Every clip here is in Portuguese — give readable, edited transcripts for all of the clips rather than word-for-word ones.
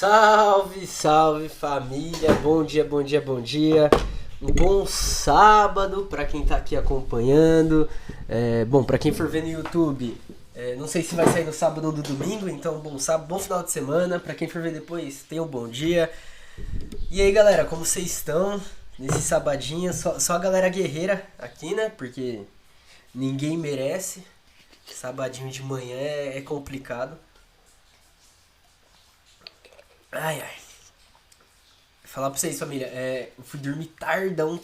Salve, salve família, bom dia, bom dia, bom dia. Um bom sábado para quem tá aqui acompanhando. Bom, para quem for ver no YouTube, não sei se vai sair no sábado ou no domingo, então bom sábado, bom final de semana. Para quem for ver depois, tenha um bom dia. E aí galera, como vocês estão nesse sabadinho? Só a galera guerreira aqui, né? Porque ninguém merece. Sabadinho de manhã é complicado. Ai. Falar pra vocês, família, eu fui dormir tardão.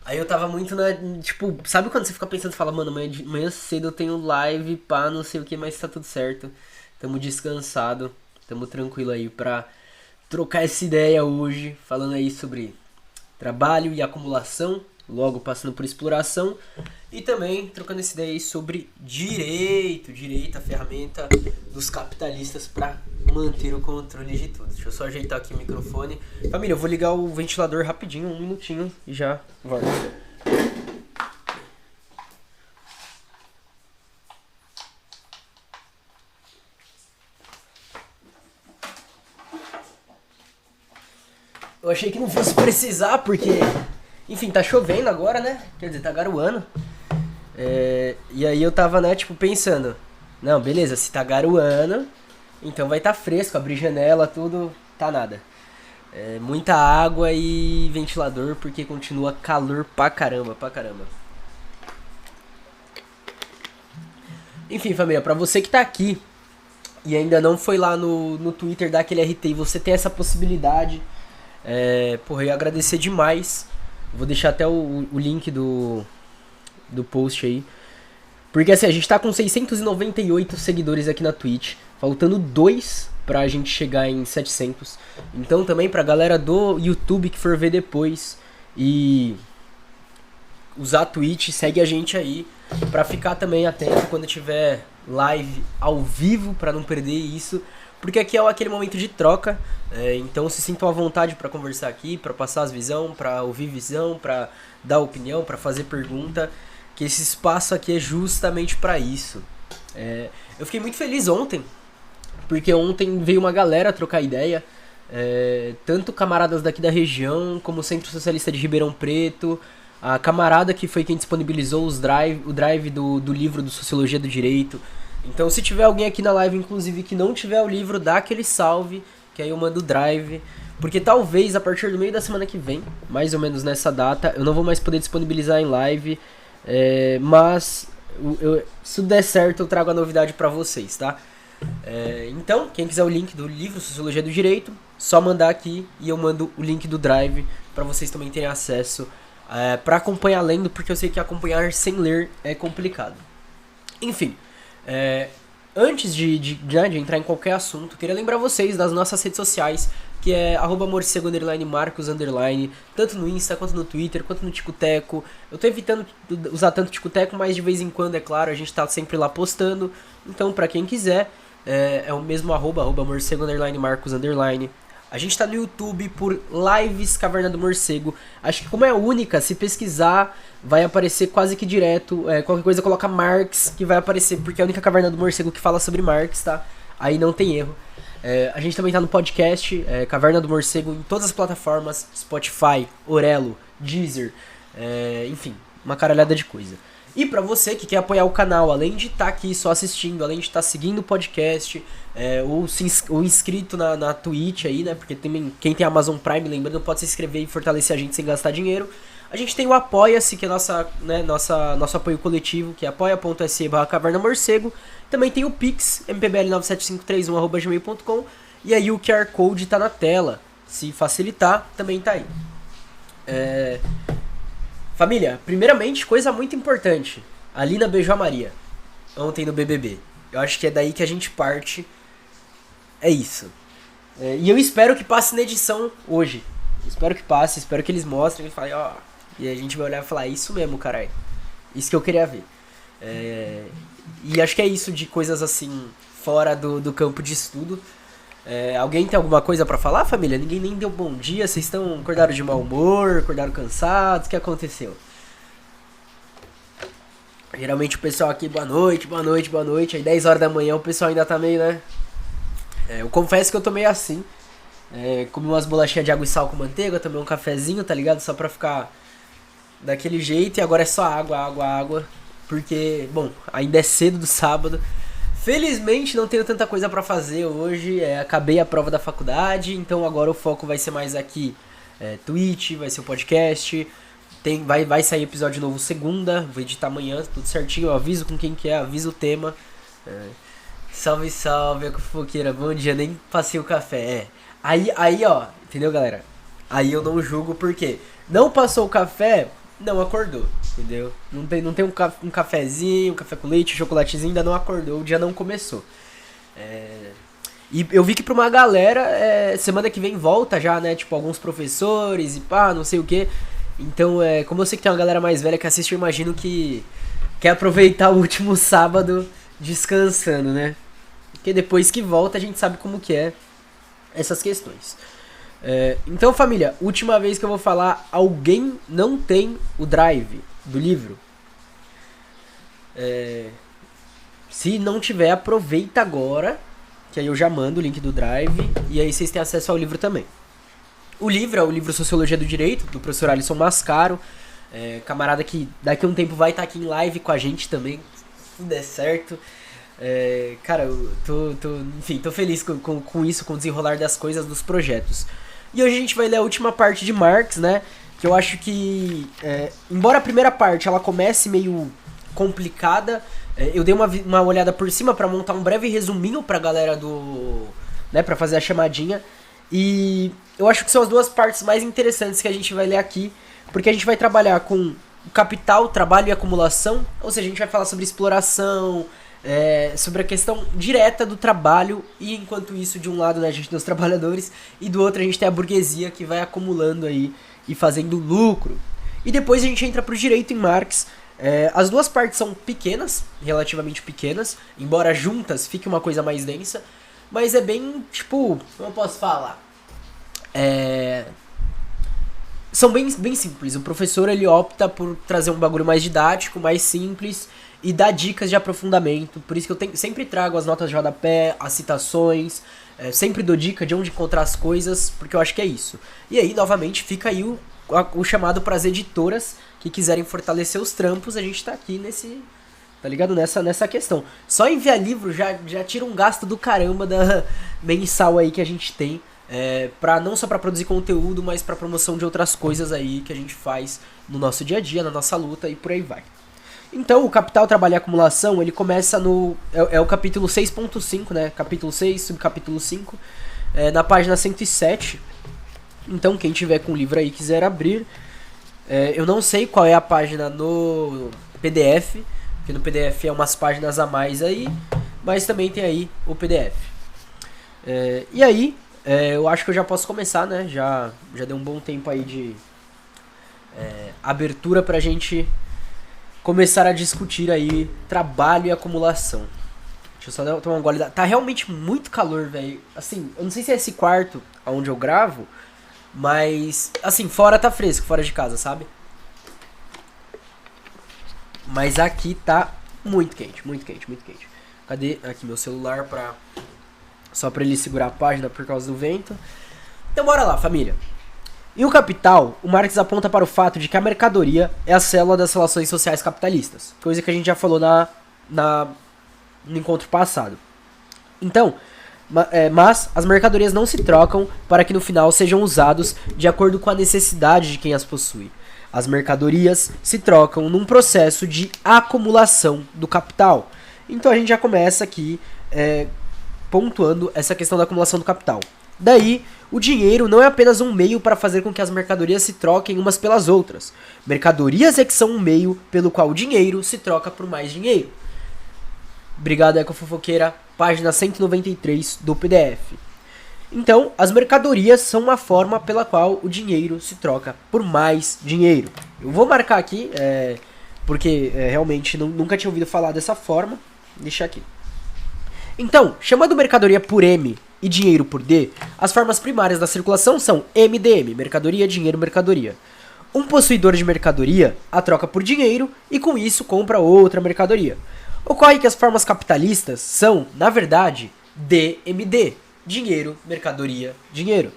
Aí eu tava muito na. Tipo, sabe quando você fica pensando e fala, mano, manhã cedo eu tenho live, pá, não sei o que, mas tá tudo certo. Tamo descansado, tamo tranquilo aí pra trocar essa ideia hoje, falando aí sobre trabalho e acumulação, logo passando por exploração. E também trocando essa ideia aí sobre direito, a ferramenta dos capitalistas para manter o controle de tudo. Deixa eu só ajeitar aqui o microfone. Família, eu vou ligar o ventilador rapidinho, 1 minutinho e já volto. Eu achei que não fosse precisar, porque, enfim, tá chovendo agora, né? Quer dizer, tá garoando. E aí eu tava, né, tipo, pensando, não, beleza, se tá garoando, então vai tá fresco, abrir janela, tudo, tá nada. Muita água e ventilador, porque continua calor pra caramba. Enfim, família, pra você que tá aqui e ainda não foi lá no Twitter dar aquele RT e você tem essa possibilidade, porra, eu ia agradecer demais. Vou deixar até o link do post aí. Porque assim, a gente tá com 698 seguidores aqui na Twitch. Faltando 2 pra gente chegar em 700. Então também pra galera do YouTube que for ver depois e usar a Twitch, segue a gente aí pra ficar também atento quando tiver live ao vivo, pra não perder isso. Porque aqui é aquele momento de troca, então se sintam à vontade pra conversar aqui, pra passar as visão, pra ouvir visão, pra dar opinião, pra fazer pergunta. Que esse espaço aqui é justamente pra isso. Eu fiquei muito feliz ontem, porque ontem veio uma galera trocar ideia, tanto camaradas daqui da região, como o Centro Socialista de Ribeirão Preto, a camarada que foi quem disponibilizou o drive do livro do Sociologia do Direito. Então se tiver alguém aqui na live, inclusive, que não tiver o livro, dá aquele salve, que aí eu mando o drive. Porque talvez a partir do meio da semana que vem, mais ou menos nessa data, eu não vou mais poder disponibilizar em live. Mas se der certo eu trago a novidade pra vocês, tá? Então, quem quiser o link do livro Sociologia do Direito, só mandar aqui e eu mando o link do drive pra vocês também terem acesso, pra acompanhar lendo, porque eu sei que acompanhar sem ler é complicado. Enfim, antes de entrar em qualquer assunto, queria lembrar vocês das nossas redes sociais, que é @morcego _marcos_, tanto no Insta, quanto no Twitter, quanto no Ticoteco. Eu tô evitando usar tanto Ticoteco, mas de vez em quando, é claro, a gente tá sempre lá postando. Então, pra quem quiser, é o mesmo @morcego _marcos_. A gente tá no YouTube por Lives Caverna do Morcego. Acho que como é a única, se pesquisar, vai aparecer quase que direto. Qualquer coisa coloca Marx, que vai aparecer, porque é a única Caverna do Morcego que fala sobre Marx, tá? Aí não tem erro. A gente também tá no podcast, Caverna do Morcego, em todas as plataformas, Spotify, Orelo, Deezer, enfim, uma caralhada de coisa. E pra você que quer apoiar o canal, além de estar aqui só assistindo, além de estar seguindo o podcast, ou inscrito na Twitch aí, né, porque também quem tem Amazon Prime, lembrando, pode se inscrever e fortalecer a gente sem gastar dinheiro. A gente tem o Apoia-se, que é nosso apoio coletivo, que é apoia.se/cavernamorcego. Também tem o Pix, mpbl97531@gmail.com. E aí o QR Code tá na tela. Se facilitar, também tá aí. Família, primeiramente, coisa muito importante. A Lina beijou a Maria ontem no BBB. Eu acho que é daí que a gente parte. É isso. E eu espero que passe na edição hoje. Espero que passe, espero que eles mostrem e falem, ó. E a gente vai olhar e falar, isso mesmo, caralho. Isso que eu queria ver. E acho que é isso de coisas assim, fora do campo de estudo. Alguém tem alguma coisa pra falar, família? Ninguém nem deu bom dia, vocês acordaram de mau humor, acordaram cansados, o que aconteceu? Geralmente o pessoal aqui, boa noite, aí 10 horas da manhã o pessoal ainda tá meio, né? Eu confesso que eu tomei assim. Comi umas bolachinhas de água e sal com manteiga, tomei um cafezinho, tá ligado? Só pra ficar daquele jeito. E agora é só água, água, água. Porque, bom, ainda é cedo do sábado. Felizmente não tenho tanta coisa pra fazer hoje. Acabei a prova da faculdade, então agora o foco vai ser mais aqui. Twitch, vai ser o podcast. Vai sair episódio novo segunda. Vou editar amanhã, tudo certinho. Eu aviso com quem que é, aviso o tema. Salve, salve, a fofoqueira. Bom dia, nem passei o café. Aí, ó, entendeu, galera? Aí eu não julgo porque não passou o café, não acordou, entendeu? Não tem um cafezinho, um café com leite, um chocolatezinho, ainda não acordou, o dia não começou. E eu vi que pra uma galera, semana que vem volta já, né? Tipo, alguns professores e pá, não sei o que. Então, como eu sei que tem uma galera mais velha que assiste, eu imagino que quer aproveitar o último sábado descansando, né? Porque depois que volta a gente sabe como que é essas questões. Então, família, última vez que eu vou falar, alguém não tem o drive do livro? Se não tiver, aproveita agora, que aí eu já mando o link do drive, e aí vocês têm acesso ao livro também. O livro é o livro Sociologia do Direito, do professor Alisson Mascaro, camarada que daqui a um tempo vai estar aqui em live com a gente também, se tudo der certo. Cara, eu tô feliz com isso, com o desenrolar das coisas, dos projetos. E hoje a gente vai ler a última parte de Marx, né? Que eu acho que, embora a primeira parte ela comece meio complicada, eu dei uma olhada por cima pra montar um breve resuminho pra galera né, pra fazer a chamadinha. E eu acho que são as duas partes mais interessantes que a gente vai ler aqui, porque a gente vai trabalhar com o capital, trabalho e acumulação, ou seja, a gente vai falar sobre exploração, sobre a questão direta do trabalho, e enquanto isso, de um lado, né, a gente tem os trabalhadores, e do outro a gente tem a burguesia que vai acumulando aí e fazendo lucro. E depois a gente entra pro direito em Marx. As duas partes são pequenas, relativamente pequenas, embora juntas fique uma coisa mais densa, mas é bem, tipo, como eu posso falar? São bem simples. O professor, ele opta por trazer um bagulho mais didático, mais simples, e dar dicas de aprofundamento. Por isso que eu sempre trago as notas de rodapé, as citações, sempre dou dica de onde encontrar as coisas, porque eu acho que é isso. E aí, novamente, fica aí o chamado para as editoras que quiserem fortalecer os trampos. A gente tá aqui tá ligado? Nessa questão. Só enviar livro já tira um gasto do caramba mensal aí que a gente tem. Não só para produzir conteúdo, mas para promoção de outras coisas aí que a gente faz no nosso dia a dia, na nossa luta e por aí vai. Então, o Capital, Trabalho e Acumulação, ele começa no... É o capítulo 6.5, né? Capítulo 6, subcapítulo 5, na página 107. Então, quem tiver com o livro aí e quiser abrir... eu não sei qual é a página no PDF, porque no PDF é umas páginas a mais aí, mas também tem aí o PDF. E aí, eu acho que eu já posso começar, né? Já deu um bom tempo aí de abertura pra gente começar a discutir aí trabalho e acumulação. Deixa eu só tomar um gole. Tá realmente muito calor, velho. Assim, eu não sei se é esse quarto onde eu gravo, mas, assim, fora tá fresco, fora de casa, sabe? Mas aqui tá muito quente, muito quente, muito quente. Cadê aqui meu celular só pra ele segurar a página por causa do vento. Então bora lá, família. Em O Capital, o Marx aponta para o fato de que a mercadoria é a célula das relações sociais capitalistas, coisa que a gente já falou no encontro passado. Então, mas as mercadorias não se trocam para que no final sejam usados de acordo com a necessidade de quem as possui. As mercadorias se trocam num processo de acumulação do capital. Então a gente já começa aqui pontuando essa questão da acumulação do capital. Daí, o dinheiro não é apenas um meio para fazer com que as mercadorias se troquem umas pelas outras. Mercadorias é que são um meio pelo qual o dinheiro se troca por mais dinheiro. Obrigado, Eco Fofoqueira, página 193 do PDF. Então, as mercadorias são uma forma pela qual o dinheiro se troca por mais dinheiro. Eu vou marcar aqui, porque realmente nunca tinha ouvido falar dessa forma. Deixa aqui. Então, chamando mercadoria por M e dinheiro por D, as formas primárias da circulação são MDM, mercadoria, dinheiro, mercadoria. Um possuidor de mercadoria a troca por dinheiro e com isso compra outra mercadoria. Ocorre que as formas capitalistas são, na verdade, DMD, dinheiro, mercadoria, dinheiro.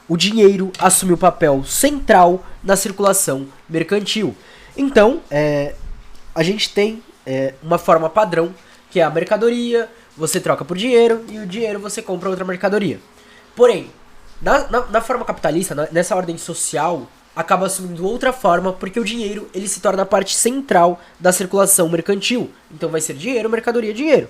O dinheiro assume o papel central na circulação mercantil. Então, a gente tem uma forma padrão, que é a mercadoria, você troca por dinheiro, e o dinheiro você compra outra mercadoria. Porém, na forma capitalista, nessa ordem social, acaba assumindo outra forma, porque o dinheiro ele se torna a parte central da circulação mercantil. Então vai ser dinheiro, mercadoria, dinheiro.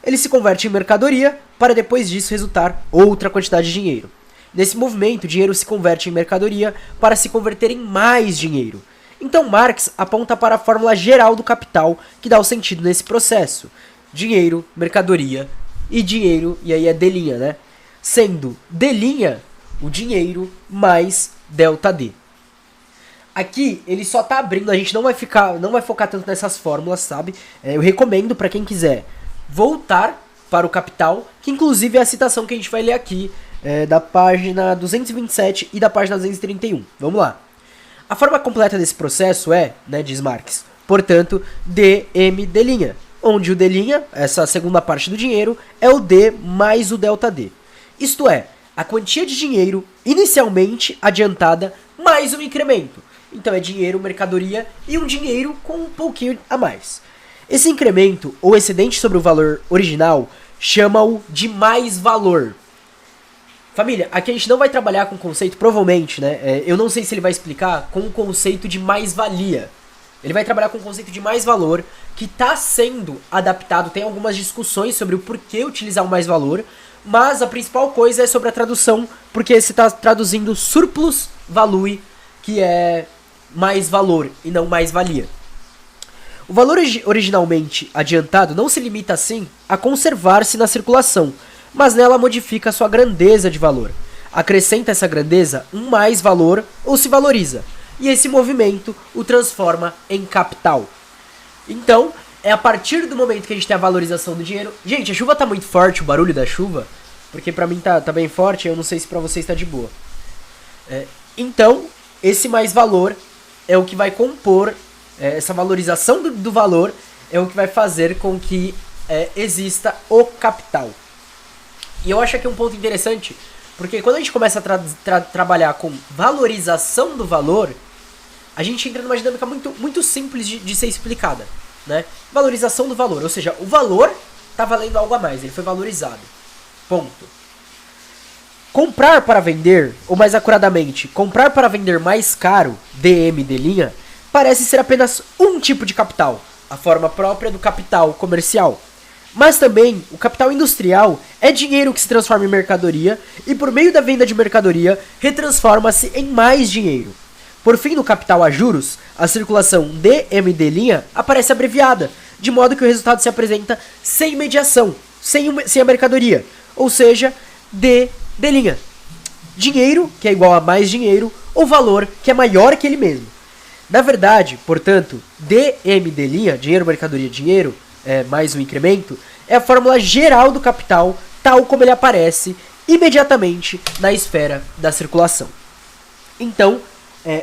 Ele se converte em mercadoria, para depois disso resultar outra quantidade de dinheiro. Nesse movimento, o dinheiro se converte em mercadoria para se converter em mais dinheiro. Então Marx aponta para a fórmula geral do capital que dá o sentido nesse processo. Dinheiro, mercadoria e dinheiro, e aí é D', né? Sendo D' o dinheiro mais delta D. Aqui ele só tá abrindo, a gente não vai focar tanto nessas fórmulas, sabe? Eu recomendo para quem quiser voltar para o capital, que inclusive é a citação que a gente vai ler aqui, da página 227 e da página 231. Vamos lá. A forma completa desse processo é, né, diz Marx, portanto, dmD', onde o D', essa segunda parte do dinheiro, é o D mais o delta D. Isto é, a quantia de dinheiro inicialmente adiantada mais um incremento. Então é dinheiro, mercadoria e um dinheiro com um pouquinho a mais. Esse incremento, ou excedente sobre o valor original, chama-o de mais valor. Família, aqui a gente não vai trabalhar com o conceito, provavelmente, né? Eu não sei se ele vai explicar com o conceito de mais-valia. Ele vai trabalhar com o conceito de mais-valor, que está sendo adaptado. Tem algumas discussões sobre o porquê utilizar o mais-valor, mas a principal coisa é sobre a tradução, porque você está traduzindo surplus value, que é mais valor e não mais-valia. O valor originalmente adiantado não se limita, assim, a conservar-se na circulação, mas nela modifica sua grandeza de valor. Acrescenta essa grandeza um mais valor ou se valoriza. E esse movimento o transforma em capital. Então, é a partir do momento que a gente tem a valorização do dinheiro... Gente, a chuva tá muito forte, o barulho da chuva, porque pra mim tá bem forte, eu não sei se pra vocês tá de boa. Então, esse mais valor é o que vai compor, essa valorização do valor é o que vai fazer com que exista o capital. E eu acho aqui um ponto interessante, porque quando a gente começa a trabalhar com valorização do valor, a gente entra numa dinâmica muito simples de ser explicada, né? Valorização do valor, ou seja, o valor está valendo algo a mais, ele foi valorizado. Ponto. Comprar para vender, ou mais acuradamente, comprar para vender mais caro, dmD', parece ser apenas um tipo de capital, a forma própria do capital comercial. Mas também, o capital industrial é dinheiro que se transforma em mercadoria e por meio da venda de mercadoria, retransforma-se em mais dinheiro. Por fim, no capital a juros, a circulação dmD' aparece abreviada, de modo que o resultado se apresenta sem mediação, sem a mercadoria, ou seja, D'. Dinheiro, que é igual a mais dinheiro, ou valor, que é maior que ele mesmo. Na verdade, portanto, dmD', dinheiro, mercadoria, dinheiro, mais um incremento, é a fórmula geral do capital, tal como ele aparece imediatamente na esfera da circulação. Então,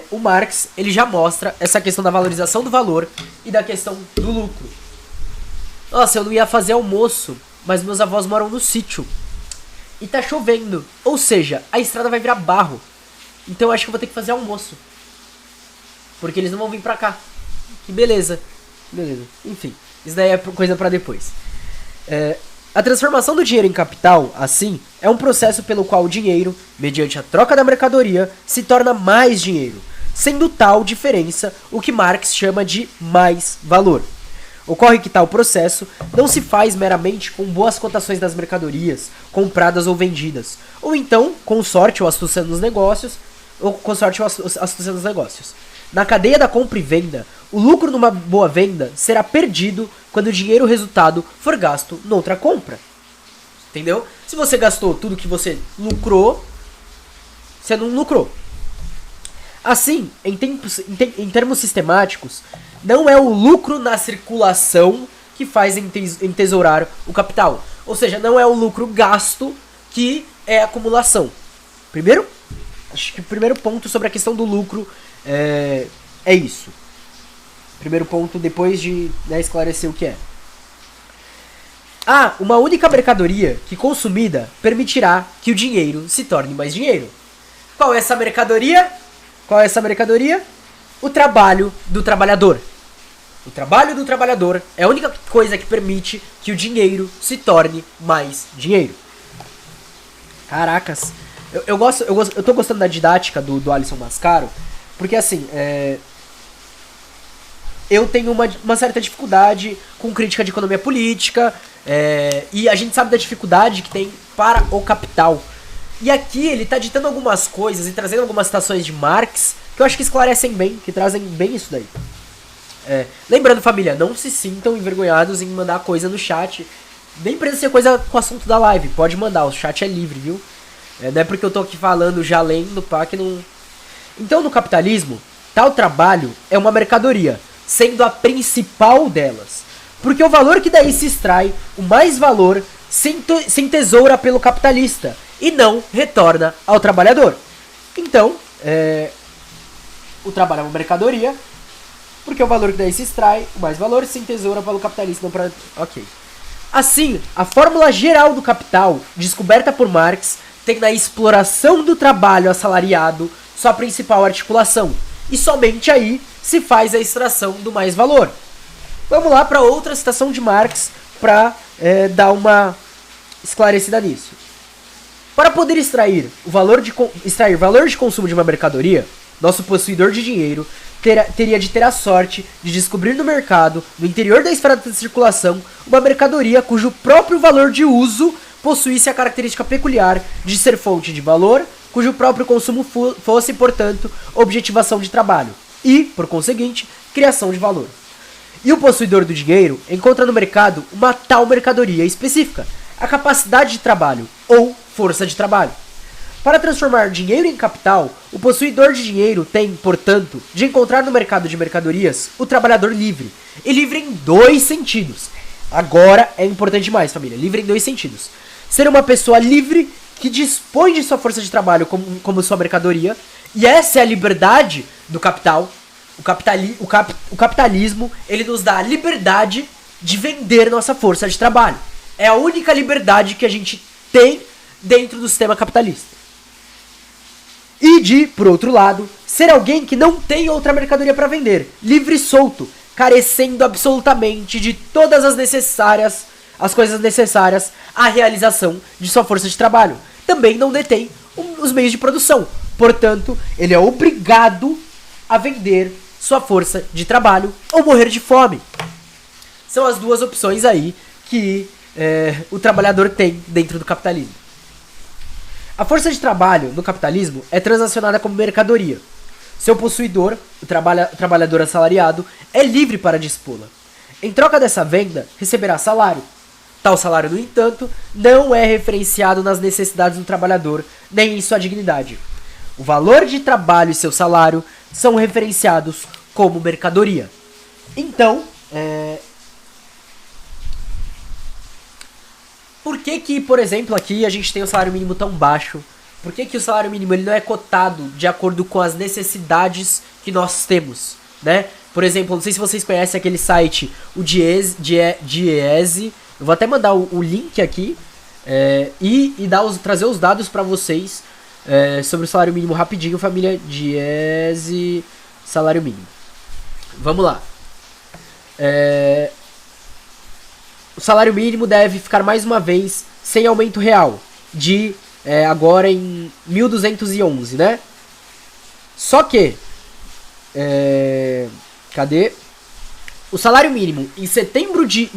o Marx ele já mostra essa questão da valorização do valor e da questão do lucro. Nossa, eu não ia fazer almoço, mas meus avós moram no sítio. E tá chovendo, ou seja, a estrada vai virar barro. Então eu acho que eu vou ter que fazer almoço. Porque eles não vão vir pra cá. Que beleza. Enfim, isso daí é coisa pra depois. A transformação do dinheiro em capital, assim, é um processo pelo qual o dinheiro, mediante a troca da mercadoria, se torna mais dinheiro, sendo tal diferença o que Marx chama de mais valor. Ocorre que tal processo não se faz meramente com boas cotações das mercadorias, compradas ou vendidas, ou então com sorte ou astúcia nos negócios, Na cadeia da compra e venda, o lucro numa boa venda será perdido quando o dinheiro resultado for gasto noutra compra. Entendeu? Se você gastou tudo que você lucrou, você não lucrou. Assim, em termos sistemáticos, não é o lucro na circulação que faz entesourar o capital. Ou seja, não é o lucro gasto que é acumulação. Acho que o primeiro ponto sobre a questão do lucro é isso. Primeiro ponto, depois de esclarecer o que é. Uma única mercadoria que consumida permitirá que o dinheiro se torne mais dinheiro. Qual é essa mercadoria? O trabalho do trabalhador. O trabalho do trabalhador é a única coisa que permite que o dinheiro se torne mais dinheiro. Caracas. Eu tô gostando da didática do Alisson Mascaro, porque assim, eu tenho uma certa dificuldade com crítica de economia política, e a gente sabe da dificuldade que tem para o capital. E aqui ele tá ditando algumas coisas e trazendo algumas citações de Marx que eu acho que esclarecem bem, que trazem bem isso daí. Lembrando, família, não se sintam envergonhados em mandar coisa no chat. Nem precisa ser coisa com o assunto da live, pode mandar, o chat é livre, viu? Não é porque eu tô aqui falando, já lendo, pá, que não... Então, no capitalismo, tal trabalho é uma mercadoria, sendo a principal delas. Porque o valor que daí se extrai, o mais valor, se entesoura pelo capitalista e não retorna ao trabalhador. Então, o trabalho é uma mercadoria, porque o valor que daí se extrai, o mais valor, se entesoura pelo capitalista, não para... Ok. Assim, a fórmula geral do capital, descoberta por Marx, tem na exploração do trabalho assalariado sua principal articulação. E somente aí se faz a extração do mais valor. Vamos lá para outra citação de Marx para dar uma esclarecida nisso. Para poder extrair valor de consumo de uma mercadoria, nosso possuidor de dinheiro teria de ter a sorte de descobrir no mercado, no interior da esfera de circulação, uma mercadoria cujo próprio valor de uso possuísse a característica peculiar de ser fonte de valor, cujo próprio consumo fosse, portanto, objetivação de trabalho e, por conseguinte, criação de valor. E o possuidor do dinheiro encontra no mercado uma tal mercadoria específica, a capacidade de trabalho ou força de trabalho. Para transformar dinheiro em capital, o possuidor de dinheiro tem, portanto, de encontrar no mercado de mercadorias o trabalhador livre. E livre em dois sentidos. Agora é importante demais, família. Livre em dois sentidos. Ser uma pessoa livre que dispõe de sua força de trabalho como sua mercadoria. E essa é a liberdade do capital. O capitalismo, ele nos dá a liberdade de vender nossa força de trabalho. É a única liberdade que a gente tem dentro do sistema capitalista. E de, por outro lado, ser alguém que não tem outra mercadoria para vender, livre e solto, carecendo absolutamente de todas as coisas necessárias à realização de sua força de trabalho. Também não detém os meios de produção, portanto, ele é obrigado a vender sua força de trabalho ou morrer de fome. São as duas opções aí que o trabalhador tem dentro do capitalismo. A força de trabalho no capitalismo é transacionada como mercadoria. Seu possuidor, o trabalhador assalariado, é livre para dispô-la. Em troca dessa venda, receberá salário. Tal salário, no entanto, não é referenciado nas necessidades do trabalhador, nem em sua dignidade. O valor de trabalho e seu salário são referenciados como mercadoria. Então, por que, por exemplo, aqui a gente tem o salário mínimo tão baixo? Por que o salário mínimo ele não é cotado de acordo com as necessidades que nós temos, né? Por exemplo, não sei se vocês conhecem aquele site, o Diese. Eu vou até mandar o link aqui e trazer os dados para vocês sobre o salário mínimo rapidinho, família. Diese, salário mínimo. Vamos lá. O salário mínimo deve ficar mais uma vez sem aumento real, de agora em 1.211, né? Só que, cadê? O salário mínimo em setembro de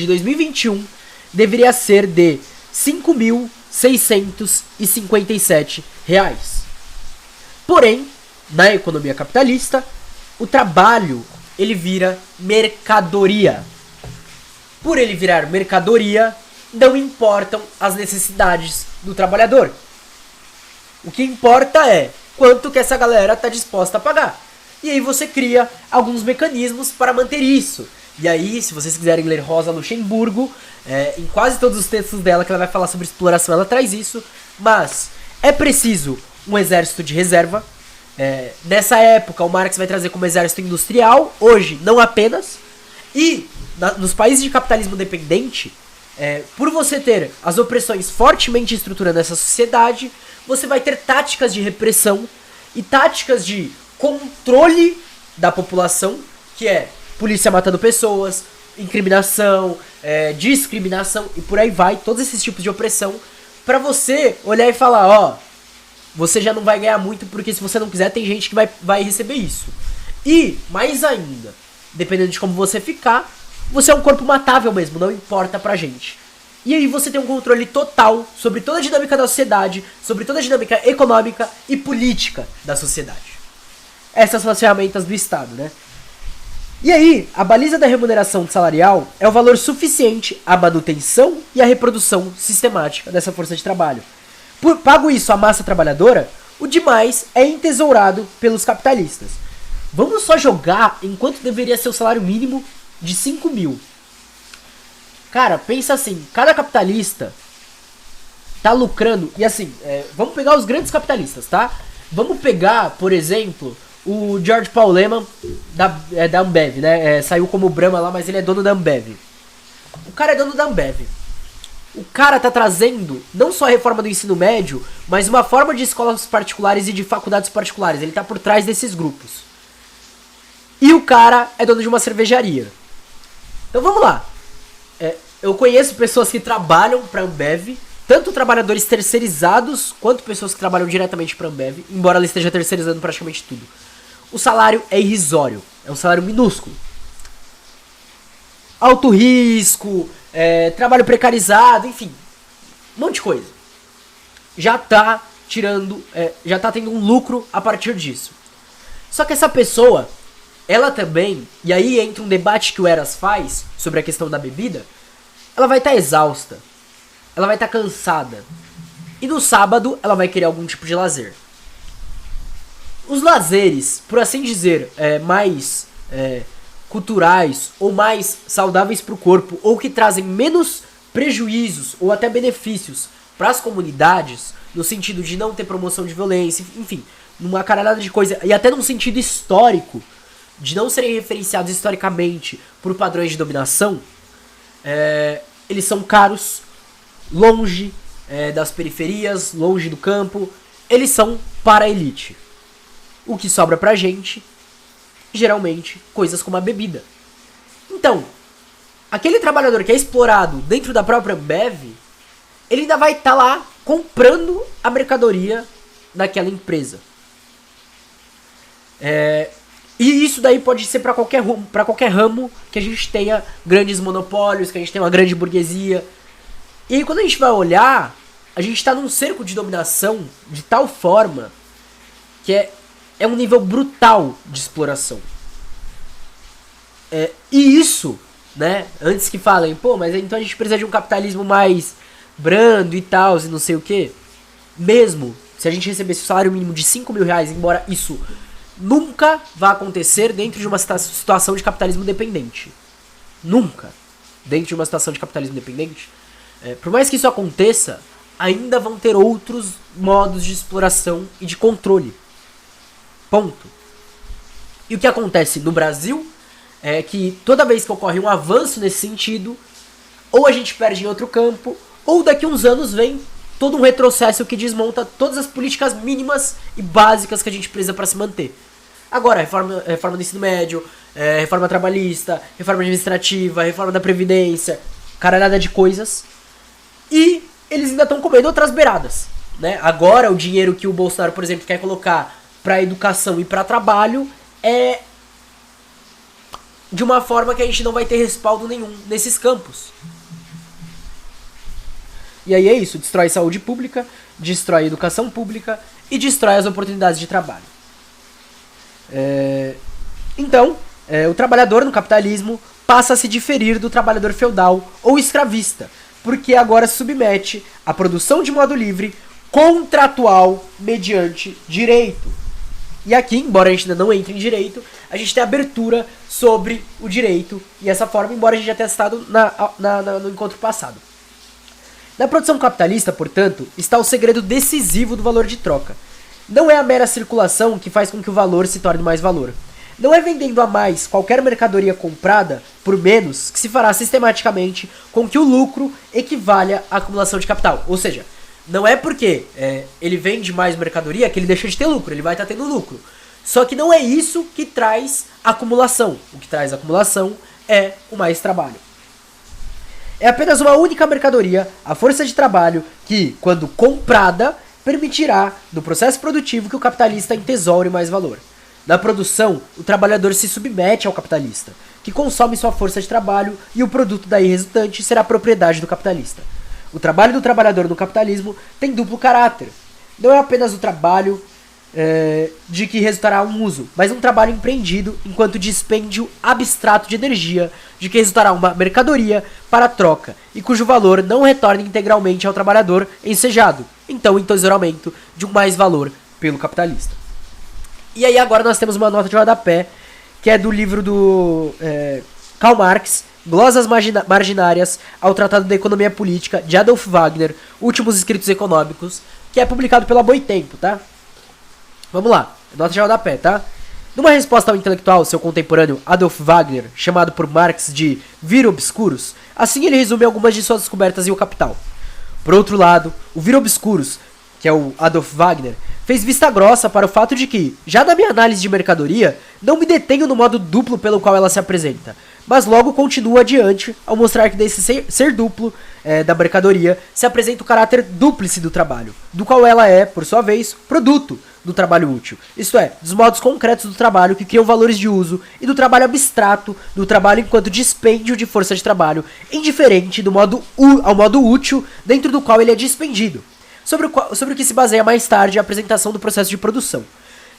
2021 deveria ser de R$ 5.657. Porém, na economia capitalista, o trabalho ele vira mercadoria. Por ele virar mercadoria, não importam as necessidades do trabalhador. O que importa é quanto que essa galera está disposta a pagar. E aí você cria alguns mecanismos para manter isso. E aí, se vocês quiserem ler Rosa Luxemburgo, em quase todos os textos dela que ela vai falar sobre exploração, ela traz isso. Mas é preciso um exército de reserva. Nessa época, o Marx vai trazer como exército industrial, hoje não apenas. E nos países de capitalismo dependente, Por você ter as opressões fortemente estruturando essa sociedade, você vai ter táticas de repressão e táticas de controle da população, que é polícia matando pessoas, incriminação, discriminação e por aí vai, todos esses tipos de opressão, pra você olhar e falar, ó, você já não vai ganhar muito, porque se você não quiser, tem gente que vai receber isso. E, mais ainda, dependendo de como você ficar, você é um corpo matável mesmo, não importa pra gente. E aí você tem um controle total sobre toda a dinâmica da sociedade, sobre toda a dinâmica econômica e política da sociedade. Essas são as ferramentas do Estado, né? E aí, a baliza da remuneração salarial é o valor suficiente à manutenção e à reprodução sistemática dessa força de trabalho. Pago isso à massa trabalhadora, o demais é entesourado pelos capitalistas. Vamos só jogar em quanto deveria ser o salário mínimo de 5 mil. Cara, pensa assim, cada capitalista tá lucrando, e assim, vamos pegar os grandes capitalistas, tá? Vamos pegar, por exemplo, o George Paul Lehmann da Ambev, né? Saiu como Brahma lá, mas ele é dono da Ambev. O cara é dono da Ambev. O cara tá trazendo não só a reforma do ensino médio, mas uma forma de escolas particulares e de faculdades particulares. Ele tá por trás desses grupos. E o cara é dono de uma cervejaria. Então vamos lá. Eu conheço pessoas que trabalham pra Ambev, tanto trabalhadores terceirizados, quanto pessoas que trabalham diretamente pra Ambev, embora ela esteja terceirizando praticamente tudo. O salário é irrisório, é um salário minúsculo. Alto risco, trabalho precarizado, enfim, um monte de coisa. Já tá tendo um lucro a partir disso. Só que essa pessoa, ela também, e aí entra um debate que o Eras faz sobre a questão da bebida, ela vai estar exausta, ela vai estar cansada, e no sábado ela vai querer algum tipo de lazer. Os lazeres, por assim dizer, mais culturais ou mais saudáveis para o corpo, ou que trazem menos prejuízos ou até benefícios para as comunidades, no sentido de não ter promoção de violência, enfim, numa caralhada de coisa, e até num sentido histórico, de não serem referenciados historicamente por padrões de dominação, eles são caros, longe das periferias, longe do campo, eles são para a elite. O que sobra pra gente, geralmente, coisas como a bebida. Então, aquele trabalhador que é explorado dentro da própria Ambev, ele ainda vai estar lá comprando a mercadoria daquela empresa. E isso daí pode ser pra qualquer ramo que a gente tenha grandes monopólios, que a gente tenha uma grande burguesia. E aí quando a gente vai olhar, a gente tá num cerco de dominação de tal forma que é um nível brutal de exploração. E isso, né, antes que falem, pô, mas então a gente precisa de um capitalismo mais brando e tal, e não sei o que. Mesmo se a gente recebesse o salário mínimo de 5 mil reais, embora isso nunca vá acontecer dentro de uma situação de capitalismo dependente. Nunca. Dentro de uma situação de capitalismo dependente. Por mais que isso aconteça, ainda vão ter outros modos de exploração e de controle. Ponto. E o que acontece no Brasil é que toda vez que ocorre um avanço nesse sentido, ou a gente perde em outro campo, ou daqui a uns anos vem todo um retrocesso que desmonta todas as políticas mínimas e básicas que a gente precisa para se manter. Agora, reforma do ensino médio, reforma trabalhista, reforma administrativa, reforma da Previdência, caralhada de coisas. E eles ainda estão comendo outras beiradas, né? Agora, o dinheiro que o Bolsonaro, por exemplo, quer colocar para educação e para trabalho é de uma forma que a gente não vai ter respaldo nenhum nesses campos. E aí é isso, destrói saúde pública, destrói educação pública e destrói as oportunidades de trabalho. Então, o trabalhador no capitalismo passa a se diferir do trabalhador feudal ou escravista, porque agora se submete à produção de modo livre, contratual, mediante direito. E aqui, embora a gente ainda não entre em direito, a gente tem abertura sobre o direito, e essa forma, embora a gente já tenha citado no encontro passado. Na produção capitalista, portanto, está o segredo decisivo do valor de troca. Não é a mera circulação que faz com que o valor se torne mais valor. Não é vendendo a mais qualquer mercadoria comprada por menos que se fará sistematicamente com que o lucro equivalha à acumulação de capital. Ou seja, não é porque ele vende mais mercadoria que ele deixa de ter lucro, ele vai estar tendo lucro. Só que não é isso que traz acumulação. O que traz acumulação é o mais trabalho. É apenas uma única mercadoria, a força de trabalho, que, quando comprada, permitirá, no processo produtivo, que o capitalista entesoure mais valor. Na produção, o trabalhador se submete ao capitalista, que consome sua força de trabalho e o produto daí resultante será propriedade do capitalista. O trabalho do trabalhador no capitalismo tem duplo caráter. Não é apenas o trabalho de que resultará um uso, mas um trabalho empreendido enquanto dispêndio abstrato de energia, de que resultará uma mercadoria para troca, e cujo valor não retorna integralmente ao trabalhador ensejado, então o entesouramento de um mais valor pelo capitalista. E aí agora nós temos uma nota de rodapé, que é do livro do Karl Marx, Glosas Marginárias ao Tratado da Economia Política, de Adolf Wagner, Últimos Escritos Econômicos, que é publicado pela Boitempo, tá? Vamos lá, nota de rodapé, tá? Numa resposta ao intelectual, seu contemporâneo Adolf Wagner, chamado por Marx de Vir Obscurus, assim ele resume algumas de suas descobertas em O Capital. Por outro lado, o Vir Obscurus, que é o Adolf Wagner, fez vista grossa para o fato de que, já na minha análise de mercadoria, não me detenho no modo duplo pelo qual ela se apresenta, mas logo continuo adiante ao mostrar que desse ser duplo da mercadoria se apresenta o caráter dúplice do trabalho, do qual ela é, por sua vez, produto do trabalho útil, isto é, dos modos concretos do trabalho que criam valores de uso e do trabalho abstrato do trabalho enquanto dispêndio de força de trabalho, indiferente ao modo útil dentro do qual ele é dispendido, sobre o que se baseia mais tarde a apresentação do processo de produção.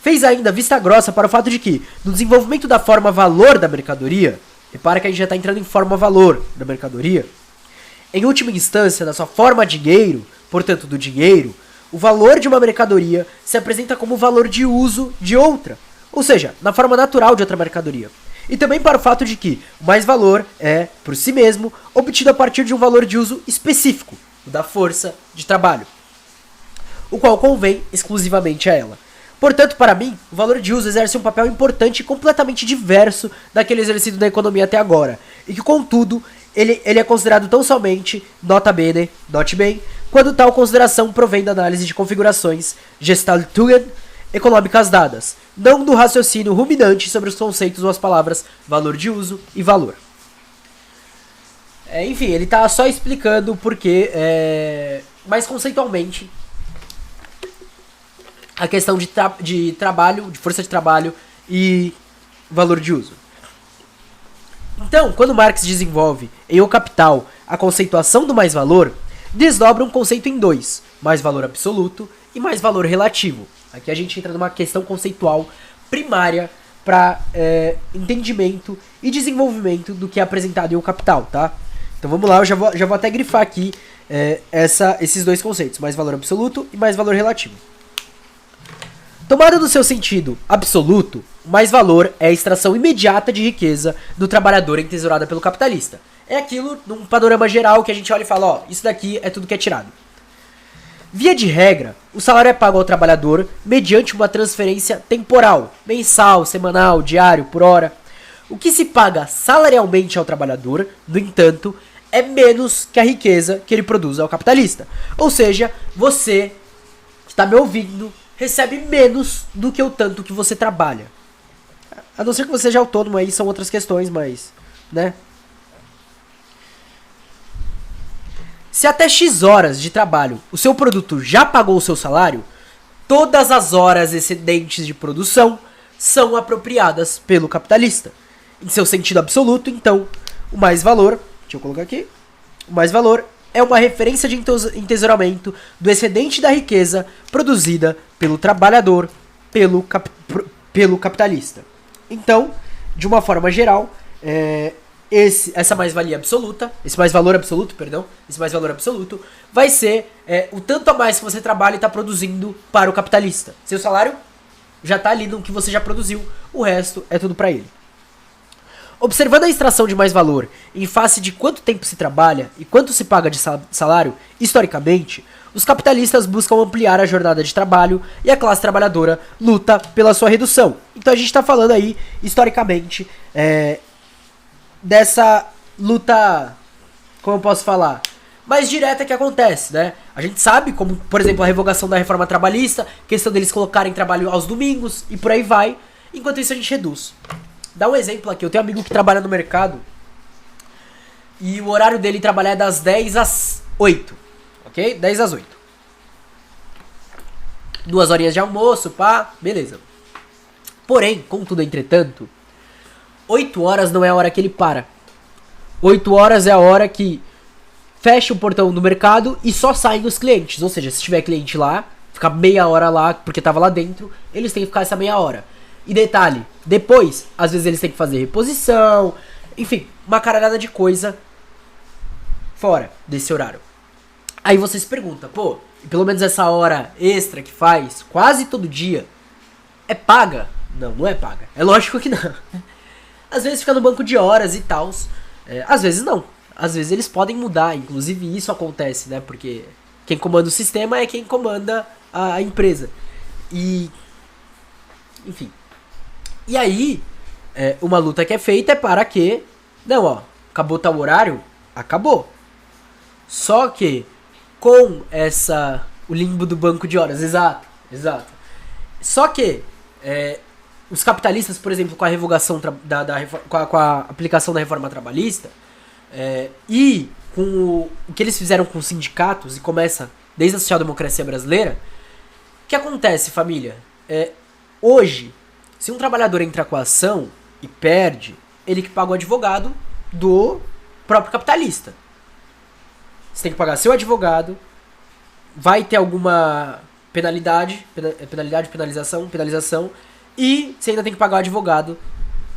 Fez ainda vista grossa para o fato de que, no desenvolvimento da forma valor da mercadoria, repara que a gente já está entrando em forma valor da mercadoria, em última instância, na sua forma dinheiro, portanto do dinheiro, o valor de uma mercadoria se apresenta como o valor de uso de outra, ou seja, na forma natural de outra mercadoria. E também para o fato de que o mais valor é, por si mesmo, obtido a partir de um valor de uso específico, o da força de trabalho, o qual convém exclusivamente a ela. Portanto, para mim, o valor de uso exerce um papel importante e completamente diverso daquele exercido na economia até agora, e que, contudo, ele é considerado tão somente, nota bene, note bem, quando tal consideração provém da análise de configurações Gestaltungen econômicas dadas, não do raciocínio ruminante sobre os conceitos ou as palavras valor de uso e valor. Enfim, ele está só explicando o porquê, mais conceitualmente, a questão de trabalho, de força de trabalho e valor de uso. Então, quando Marx desenvolve em O Capital a conceituação do mais-valor, desdobra um conceito em dois, mais-valor absoluto e mais-valor relativo. Aqui a gente entra numa questão conceitual primária para entendimento e desenvolvimento do que é apresentado em O Capital, tá? Então vamos lá, eu já vou até grifar aqui esses dois conceitos, mais-valor absoluto e mais-valor relativo. Tomado no seu sentido absoluto, mais valor é a extração imediata de riqueza do trabalhador entesourada pelo capitalista. É aquilo, num panorama geral, que a gente olha e fala, ó, isso daqui é tudo que é tirado. Via de regra, o salário é pago ao trabalhador mediante uma transferência temporal, mensal, semanal, diário, por hora. O que se paga salarialmente ao trabalhador, no entanto, é menos que a riqueza que ele produz ao capitalista. Ou seja, você que está me ouvindo recebe menos do que o tanto que você trabalha. A não ser que você seja autônomo, aí são outras questões, mas, né? Se até X horas de trabalho o seu produto já pagou o seu salário, todas as horas excedentes de produção são apropriadas pelo capitalista. Em seu sentido absoluto, então, o mais-valor, deixa eu colocar aqui, o mais-valor é uma referência de entesouramento do excedente da riqueza produzida pelo trabalhador, pelo capitalista. Então, de uma forma geral, essa mais-valia absoluta, esse mais-valor absoluto, vai ser o tanto a mais que você trabalha e está produzindo para o capitalista. Seu salário já está ali no que você já produziu, o resto é tudo para ele. Observando a extração de mais valor em face de quanto tempo se trabalha e quanto se paga de salário, historicamente, os capitalistas buscam ampliar a jornada de trabalho e a classe trabalhadora luta pela sua redução. Então a gente está falando aí, historicamente, dessa luta, como eu posso falar, mais direta que acontece, né? A gente sabe, como, por exemplo, a revogação da reforma trabalhista, questão deles colocarem trabalho aos domingos e por aí vai. Enquanto isso a gente reduz. Dá um exemplo aqui, eu tenho um amigo que trabalha no mercado e o horário dele trabalhar é das 10 às 8, ok? 10 às 8. 2 horinhas de almoço, pá, beleza. Porém, contudo, entretanto, 8 horas não é a hora que ele para. 8 horas é a hora que fecha o portão do mercado e só saem os clientes. Ou seja, se tiver cliente lá, ficar meia hora lá porque tava lá dentro, eles têm que ficar essa meia hora. E detalhe, depois, às vezes eles têm que fazer reposição, enfim, uma caralhada de coisa fora desse horário. Aí você se pergunta, pô, pelo menos essa hora extra que faz, quase todo dia, é paga? Não, não é paga. É lógico que não. Às vezes fica no banco de horas e tal. Às vezes não. Às vezes eles podem mudar. Inclusive isso acontece, né? Porque quem comanda o sistema é quem comanda a empresa. E... enfim. E aí, uma luta que é feita é para que... não, ó, acabou tal horário? Acabou. Só que com o limbo do banco de horas, exato. Só que os capitalistas, por exemplo, com a revogação com a aplicação da reforma trabalhista e com o que eles fizeram com os sindicatos, e começa desde a social-democracia brasileira, o que acontece, família? Hoje, se um trabalhador entra com a ação e perde, ele que paga o advogado do próprio capitalista. Você tem que pagar seu advogado, vai ter alguma penalização, e você ainda tem que pagar o advogado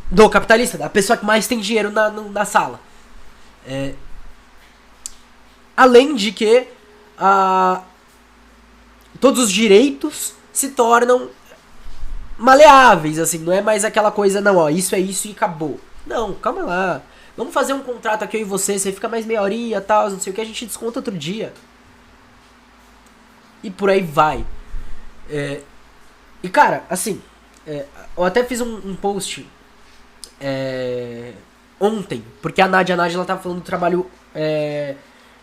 do capitalista, da pessoa que mais tem dinheiro na sala. Além de que todos os direitos se tornam maleáveis, assim, não é mais aquela coisa, não, ó, isso é isso e acabou. Não, calma lá. Vamos fazer um contrato aqui eu e você fica mais meia horinha e tal, não sei o que, a gente desconta outro dia. E por aí vai. E cara, assim, eu até fiz um post ontem, porque a Nádia ela tava falando do trabalho,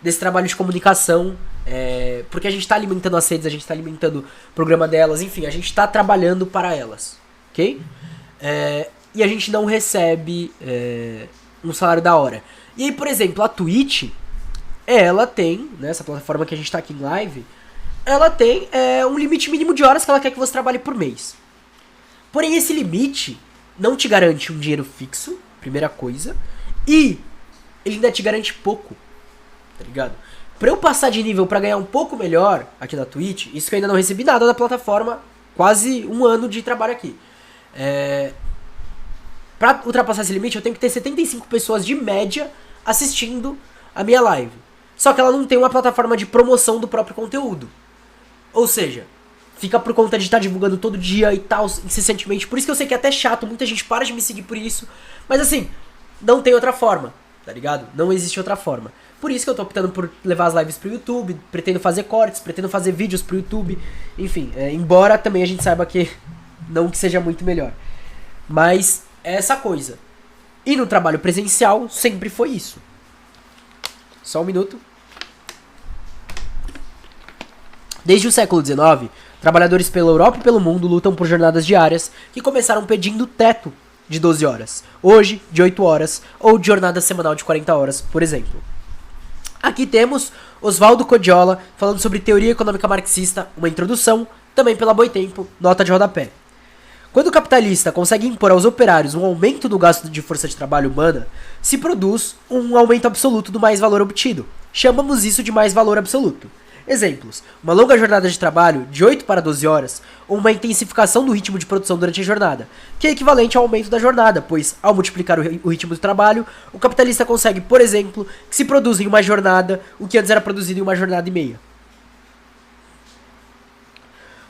desse trabalho de comunicação, porque a gente tá alimentando as redes, a gente tá alimentando o programa delas, enfim, a gente tá trabalhando para elas, ok? E a gente não recebe um salário da hora. E aí, por exemplo, a Twitch, ela tem, né, essa plataforma que a gente tá aqui em live, ela tem um limite mínimo de horas que ela quer que você trabalhe por mês. Porém, esse limite não te garante um dinheiro fixo, primeira coisa, e ele ainda te garante pouco, tá ligado? Pra eu passar de nível pra ganhar um pouco melhor aqui na Twitch, isso que eu ainda não recebi nada da plataforma, quase um ano de trabalho aqui. Pra ultrapassar esse limite, eu tenho que ter 75 pessoas de média assistindo a minha live. Só que ela não tem uma plataforma de promoção do próprio conteúdo. Ou seja, fica por conta de estar divulgando todo dia e tal, incessantemente. Por isso que eu sei que é até chato, muita gente para de me seguir por isso. Mas assim, não tem outra forma, tá ligado? Não existe outra forma. Por isso que eu tô optando por levar as lives pro YouTube, pretendo fazer cortes, pretendo fazer vídeos pro YouTube. Enfim, embora também a gente saiba que não que seja muito melhor. Mas é essa coisa. E no trabalho presencial sempre foi isso. Só um minuto. Desde o século XIX, trabalhadores pela Europa e pelo mundo lutam por jornadas diárias que começaram pedindo teto de 12 horas, hoje de 8 horas, ou de jornada semanal de 40 horas, por exemplo. Aqui temos Oswaldo Codiola falando sobre teoria econômica marxista, uma introdução, também pela Boitempo, nota de rodapé. Quando o capitalista consegue impor aos operários um aumento do gasto de força de trabalho humana, se produz um aumento absoluto do mais valor obtido. Chamamos isso de mais valor absoluto. Exemplos: uma longa jornada de trabalho de 8 para 12 horas, ou uma intensificação do ritmo de produção durante a jornada, que é equivalente ao aumento da jornada, pois, ao multiplicar o ritmo do trabalho, o capitalista consegue, por exemplo, que se produza em uma jornada o que antes era produzido em uma jornada e meia.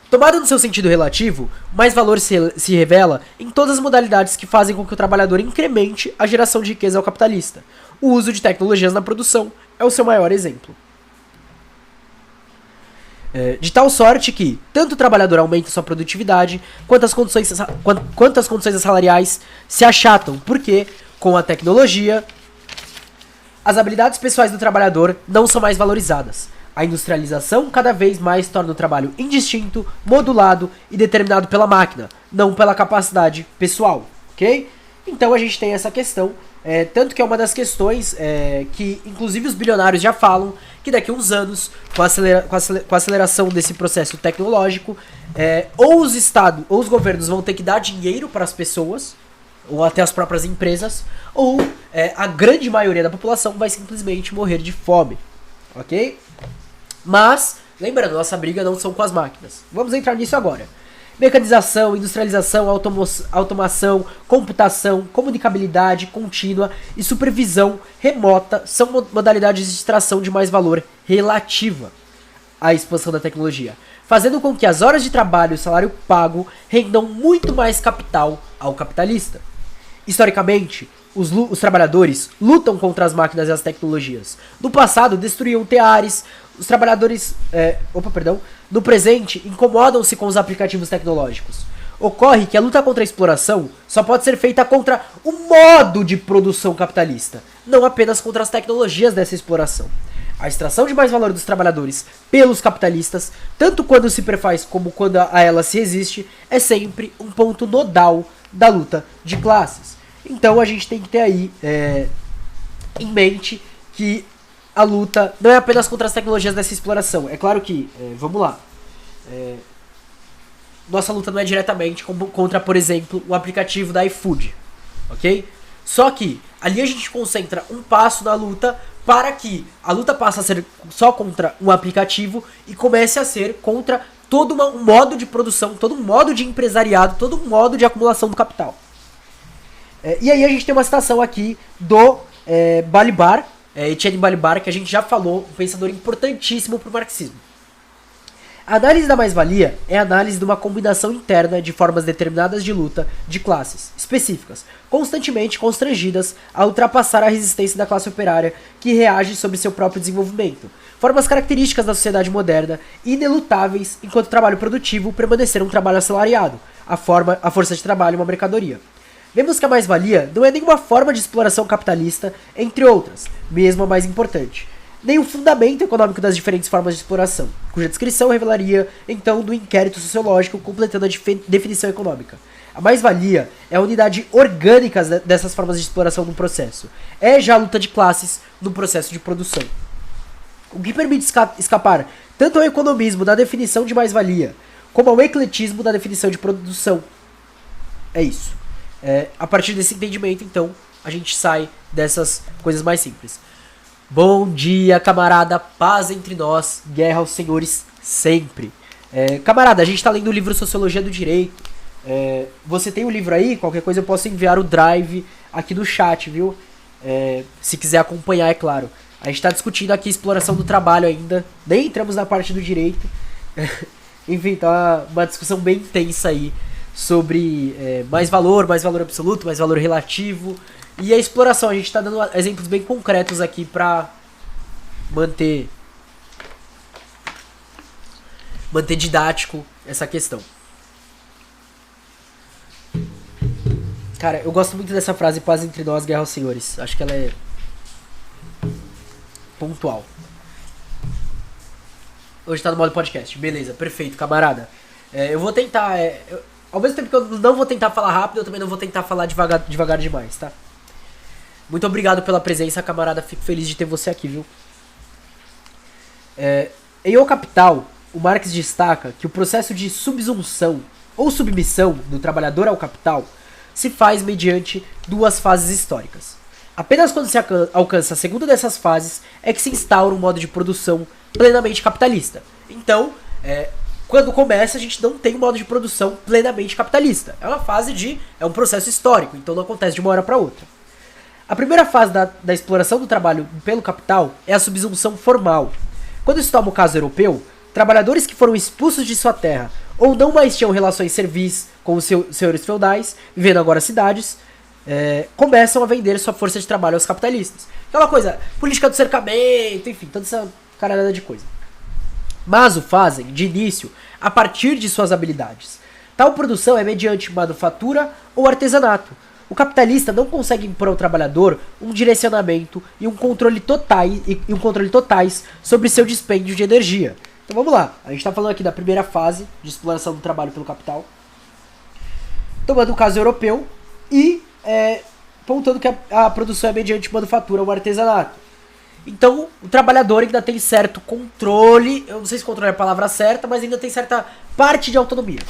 Tomado no seu sentido relativo, mais valor se revela em todas as modalidades que fazem com que o trabalhador incremente a geração de riqueza ao capitalista. O uso de tecnologias na produção é o seu maior exemplo. De tal sorte que tanto o trabalhador aumenta sua produtividade, quanto as condições salariais se achatam, porque Com a tecnologia, as habilidades pessoais do trabalhador não são mais valorizadas. A industrialização cada vez mais torna o trabalho indistinto, modulado e determinado pela máquina, não pela capacidade pessoal, ok? Então a gente tem essa questão, tanto que é uma das questões que inclusive os bilionários já falam, que daqui a uns anos, com a aceleração desse processo tecnológico, ou os estados ou os governos vão ter que dar dinheiro para as pessoas, ou até as próprias empresas, ou a grande maioria da população vai simplesmente morrer de fome, ok? Mas, lembrando, nossa briga não são com as máquinas. Vamos entrar nisso agora. Mecanização, industrialização, automação, computação, comunicabilidade contínua e supervisão remota são modalidades de extração de mais valor relativa à expansão da tecnologia, fazendo com que as horas de trabalho e o salário pago rendam muito mais capital ao capitalista. Historicamente, os trabalhadores lutam contra as máquinas e as tecnologias. No passado, destruíam teares. Os trabalhadores, no presente, incomodam-se com os aplicativos tecnológicos. Ocorre que a luta contra a exploração só pode ser feita contra o modo de produção capitalista, não apenas contra as tecnologias dessa exploração. A extração de mais valor dos trabalhadores pelos capitalistas, tanto quando se prefaz como quando a ela se resiste, é sempre um ponto nodal da luta de classes. Então a gente tem que ter aí em mente que a luta não é apenas contra as tecnologias dessa exploração. É claro que, vamos lá, nossa luta não é diretamente contra, por exemplo, o aplicativo da iFood, ok? Só que ali a gente concentra um passo na luta para que a luta passe a ser só contra um aplicativo e comece a ser contra todo um modo de produção, todo um modo de empresariado, todo um modo de acumulação do capital. E aí a gente tem uma citação aqui do Balibar, Etienne Balibar, que a gente já falou, um pensador importantíssimo para o marxismo. A análise da mais-valia é a análise de uma combinação interna de formas determinadas de luta de classes específicas, constantemente constrangidas a ultrapassar a resistência da classe operária que reage sobre seu próprio desenvolvimento. Formas características da sociedade moderna, inelutáveis enquanto o trabalho produtivo permanecer um trabalho assalariado, a força de trabalho uma mercadoria. Vemos que a mais-valia não é nenhuma forma de exploração capitalista, entre outras, mesmo a mais importante, nem o fundamento econômico das diferentes formas de exploração, cuja descrição revelaria, então, do inquérito sociológico completando a definição econômica. A mais-valia é a unidade orgânica dessas formas de exploração no processo. É já a luta de classes no processo de produção. O que permite escapar tanto ao economismo da definição de mais-valia, como ao ecletismo da definição de produção. É isso. A partir desse entendimento, então, a gente sai dessas coisas mais simples. Bom dia, camarada, paz entre nós, guerra aos senhores sempre. Camarada, a gente tá lendo o livro Sociologia do Direito. Você tem o livro aí? Qualquer coisa eu posso enviar o drive aqui no chat, viu? Se quiser acompanhar, é claro. A gente tá discutindo aqui exploração do trabalho ainda, nem entramos na parte do direito. Enfim, tá uma discussão bem intensa aí sobre mais valor absoluto, mais valor relativo e a exploração. A gente está dando exemplos bem concretos aqui para manter didático essa questão. Cara, eu gosto muito dessa frase, paz entre nós, guerra aos senhores. Acho que ela é pontual. Hoje tá no modo podcast. Beleza, perfeito, camarada. Eu vou tentar... ao mesmo tempo que eu não vou tentar falar rápido, eu também não vou tentar falar devagar demais, tá? Muito obrigado pela presença, camarada. Fico feliz de ter você aqui, viu? Em O Capital, o Marx destaca que o processo de subsunção ou submissão do trabalhador ao capital se faz mediante duas fases históricas. Apenas quando se alcança a segunda dessas fases é que se instaura um modo de produção plenamente capitalista. Então, quando começa, a gente não tem um modo de produção plenamente capitalista. É uma fase é um processo histórico, então não acontece de uma hora para outra. A primeira fase da exploração do trabalho pelo capital é a subsunção formal. Quando se toma o caso europeu, trabalhadores que foram expulsos de sua terra ou não mais tinham relações servis com os senhores feudais, vivendo agora cidades, começam a vender sua força de trabalho aos capitalistas. Aquela coisa, política do cercamento, enfim, toda essa caralhada de coisa. Mas o fazem, de início, a partir de suas habilidades. Tal produção é mediante manufatura ou artesanato. O capitalista não consegue impor ao trabalhador um direcionamento e um controle totais sobre seu dispêndio de energia. Então vamos lá, a gente está falando aqui da primeira fase de exploração do trabalho pelo capital, tomando o caso europeu e apontando que a produção é mediante manufatura ou artesanato. Então o trabalhador ainda tem certo controle, eu não sei se controle é a palavra certa, mas ainda tem certa parte de autonomia.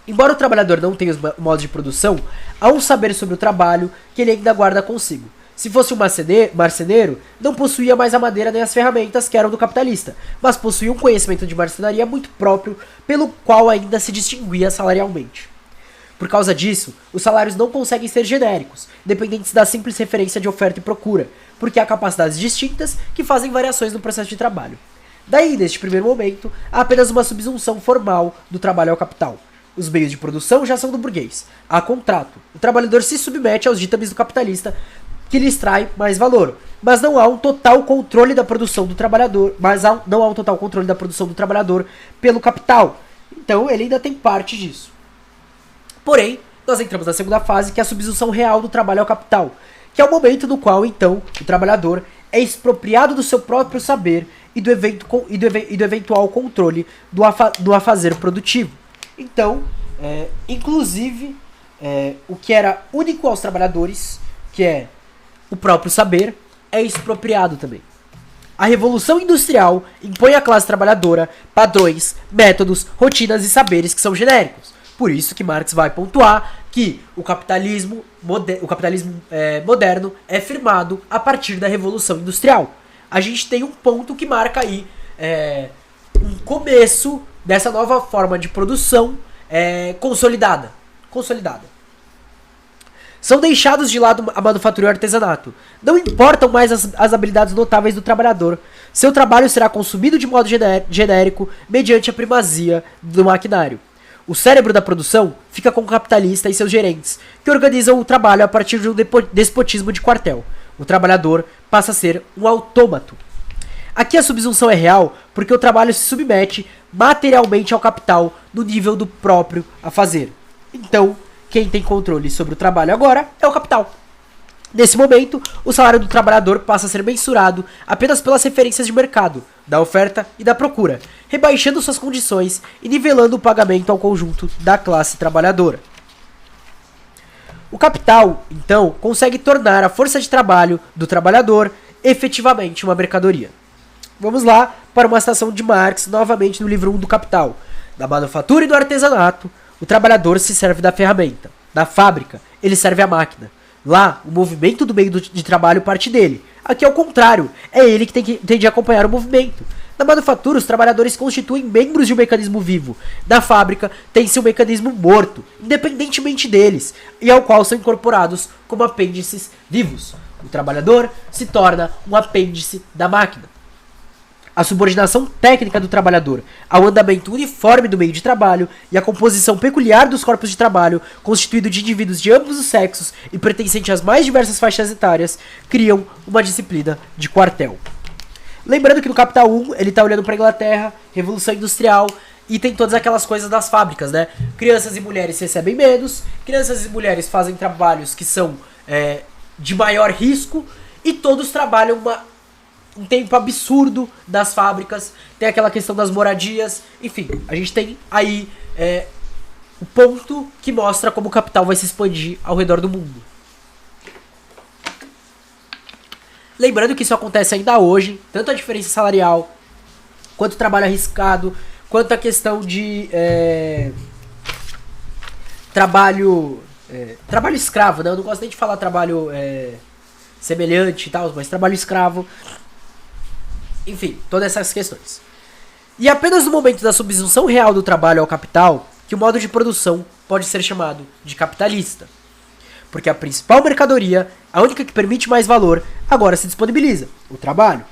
Embora o trabalhador não tenha os modos de produção, há um saber sobre o trabalho que ele ainda guarda consigo. Se fosse um marceneiro, não possuía mais a madeira nem as ferramentas que eram do capitalista, mas possuía um conhecimento de marcenaria muito próprio, pelo qual ainda se distinguia salarialmente. Por causa disso, os salários não conseguem ser genéricos, dependentes da simples referência de oferta e procura, porque há capacidades distintas que fazem variações no processo de trabalho. Daí, neste primeiro momento, há apenas uma subsunção formal do trabalho ao capital. Os meios de produção já são do burguês. Há contrato. O trabalhador se submete aos ditames do capitalista, que lhe extrai mais valor. Mas não há um total controle da produção do trabalhador. Pelo capital. Então ele ainda tem parte disso. Porém, nós entramos na segunda fase, que é a subsunção real do trabalho ao capital, que é o momento no qual, então, o trabalhador é expropriado do seu próprio saber e do eventual controle do afazer produtivo. Então, inclusive, o que era único aos trabalhadores, que é o próprio saber, é expropriado também. A Revolução Industrial impõe à classe trabalhadora padrões, métodos, rotinas e saberes que são genéricos. Por isso que Marx vai pontuar que o capitalismo moderno é firmado a partir da Revolução Industrial. A gente tem um ponto que marca aí um começo dessa nova forma de produção consolidada. São deixados de lado a manufatura e o artesanato. Não importam mais as habilidades notáveis do trabalhador. Seu trabalho será consumido de modo genérico mediante a primazia do maquinário. O cérebro da produção fica com o capitalista e seus gerentes, que organizam o trabalho a partir de um despotismo de quartel. O trabalhador passa a ser um autômato. Aqui a subsunção é real porque o trabalho se submete materialmente ao capital no nível do próprio a fazer. Então, quem tem controle sobre o trabalho agora é o capital. Nesse momento, o salário do trabalhador passa a ser mensurado apenas pelas referências de mercado, da oferta e da procura, rebaixando suas condições e nivelando o pagamento ao conjunto da classe trabalhadora. O capital, então, consegue tornar a força de trabalho do trabalhador efetivamente uma mercadoria. Vamos lá para uma citação de Marx, novamente no livro 1 do Capital. Da manufatura e do artesanato, o trabalhador se serve da ferramenta. Da fábrica, ele serve a máquina. Lá, o movimento do meio de trabalho parte dele. Aqui é o contrário, é ele que tem de acompanhar o movimento. Na manufatura, os trabalhadores constituem membros de um mecanismo vivo. Na fábrica, tem-se um mecanismo morto, independentemente deles, e ao qual são incorporados como apêndices vivos. O trabalhador se torna um apêndice da máquina. A subordinação técnica do trabalhador ao andamento uniforme do meio de trabalho e a composição peculiar dos corpos de trabalho, constituído de indivíduos de ambos os sexos e pertencente às mais diversas faixas etárias, criam uma disciplina de quartel. Lembrando que no Capital 1 ele está olhando para a Inglaterra, Revolução Industrial, e tem todas aquelas coisas das fábricas, né? Crianças e mulheres recebem menos, crianças e mulheres fazem trabalhos que são de maior risco, e todos trabalham um tempo absurdo das fábricas, tem aquela questão das moradias, enfim, a gente tem aí o ponto que mostra como o capital vai se expandir ao redor do mundo. Lembrando que isso acontece ainda hoje, tanto a diferença salarial, quanto o trabalho arriscado, quanto a questão de trabalho escravo, né? Eu não gosto nem de falar trabalho semelhante e tal, mas trabalho escravo. Enfim, todas essas questões. E apenas no momento da subsunção real do trabalho ao capital que o modo de produção pode ser chamado de capitalista. Porque a principal mercadoria, a única que permite mais valor, agora se disponibiliza: o trabalho.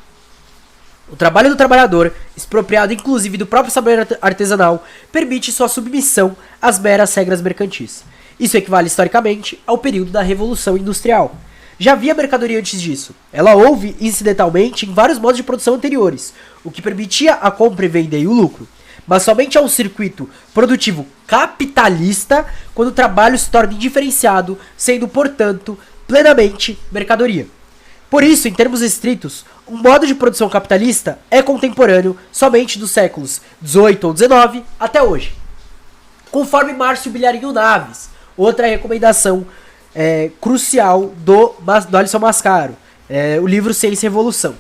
O trabalho do trabalhador, expropriado inclusive do próprio saber artesanal, permite sua submissão às meras regras mercantis. Isso equivale historicamente ao período da Revolução Industrial. Já havia mercadoria antes disso. Ela houve incidentalmente em vários modos de produção anteriores, o que permitia a compra e venda e o lucro. mas somente a um circuito produtivo capitalista quando o trabalho se torna indiferenciado, sendo, portanto, plenamente mercadoria. Por isso, em termos estritos, um modo de produção capitalista é contemporâneo somente dos séculos XVIII ou XIX até hoje. Conforme Márcio Bilharinho Naves, outra recomendação crucial do Alisson Mascaro, o livro Ciência e Revolução.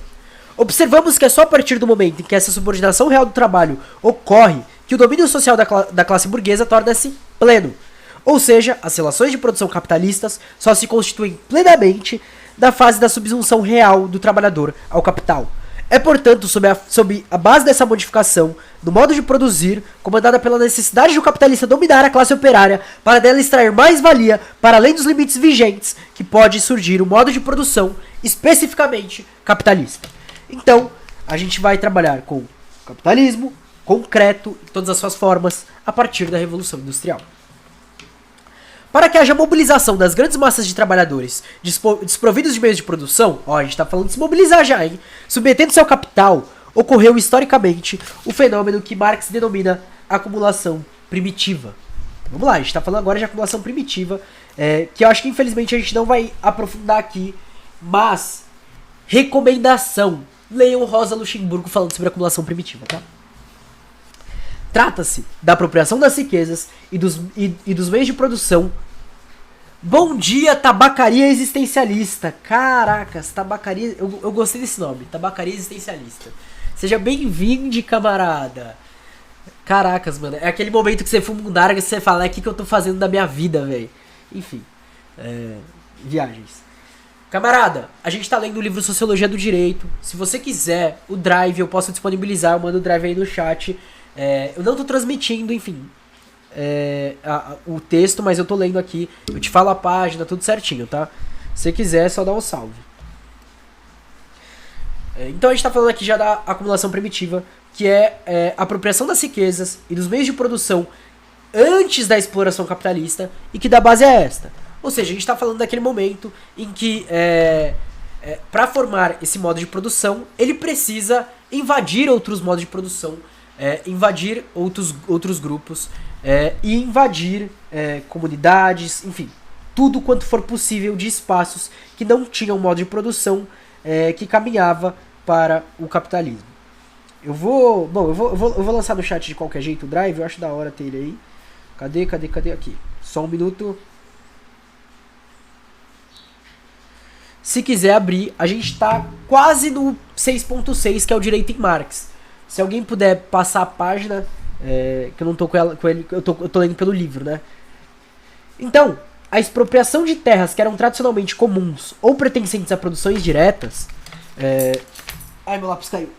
Observamos que é só a partir do momento em que essa subordinação real do trabalho ocorre que o domínio social da classe burguesa torna-se pleno. Ou seja, as relações de produção capitalistas só se constituem plenamente na fase da subsunção real do trabalhador ao capital. É, portanto, sob a base dessa modificação do modo de produzir, comandada pela necessidade do capitalista dominar a classe operária para dela extrair mais valia para além dos limites vigentes, que pode surgir o modo de produção especificamente capitalista. Então, a gente vai trabalhar com capitalismo concreto em todas as suas formas a partir da Revolução Industrial. Para que haja mobilização das grandes massas de trabalhadores desprovidos de meios de produção, a gente está falando de se mobilizar já, hein? Submetendo-se ao capital, ocorreu historicamente o fenômeno que Marx denomina acumulação primitiva. Vamos lá, a gente está falando agora de acumulação primitiva, que eu acho que infelizmente a gente não vai aprofundar aqui, mas recomendação. Leiam Rosa Luxemburgo falando sobre acumulação primitiva, tá? Trata-se da apropriação das riquezas e dos meios de produção. Bom dia, tabacaria existencialista. Caracas, tabacaria... Eu gostei desse nome, tabacaria existencialista. Seja bem-vindo, camarada. Caracas, mano. É aquele momento que você fuma um narga e você fala, o que eu tô fazendo da minha vida, velho? Enfim, viagens. Camarada, a gente tá lendo o livro Sociologia do Direito. Se você quiser o drive, eu posso disponibilizar. Eu mando o drive aí no chat. Eu não tô transmitindo, enfim, o texto, mas eu tô lendo aqui. Eu te falo a página, tudo certinho, tá? Se você quiser, é só dar um salve. Então a gente tá falando aqui já da acumulação primitiva, que é a apropriação das riquezas e dos meios de produção antes da exploração capitalista, e que da base é esta. Ou seja, a gente está falando daquele momento em que, para formar esse modo de produção, ele precisa invadir outros modos de produção, invadir outros grupos, e invadir comunidades, enfim, tudo quanto for possível de espaços que não tinham modo de produção que caminhava para o capitalismo. Eu vou lançar no chat de qualquer jeito o drive, eu acho da hora ter ele aí. Cadê? Aqui. Só um minuto. Se quiser abrir, a gente tá quase no 6.6, que é o direito em Marx. Se alguém puder passar a página, que eu não tô com ele, eu tô lendo pelo livro, né? Então, a expropriação de terras que eram tradicionalmente comuns ou pertencentes a produções diretas, ai, meu lápis caiu.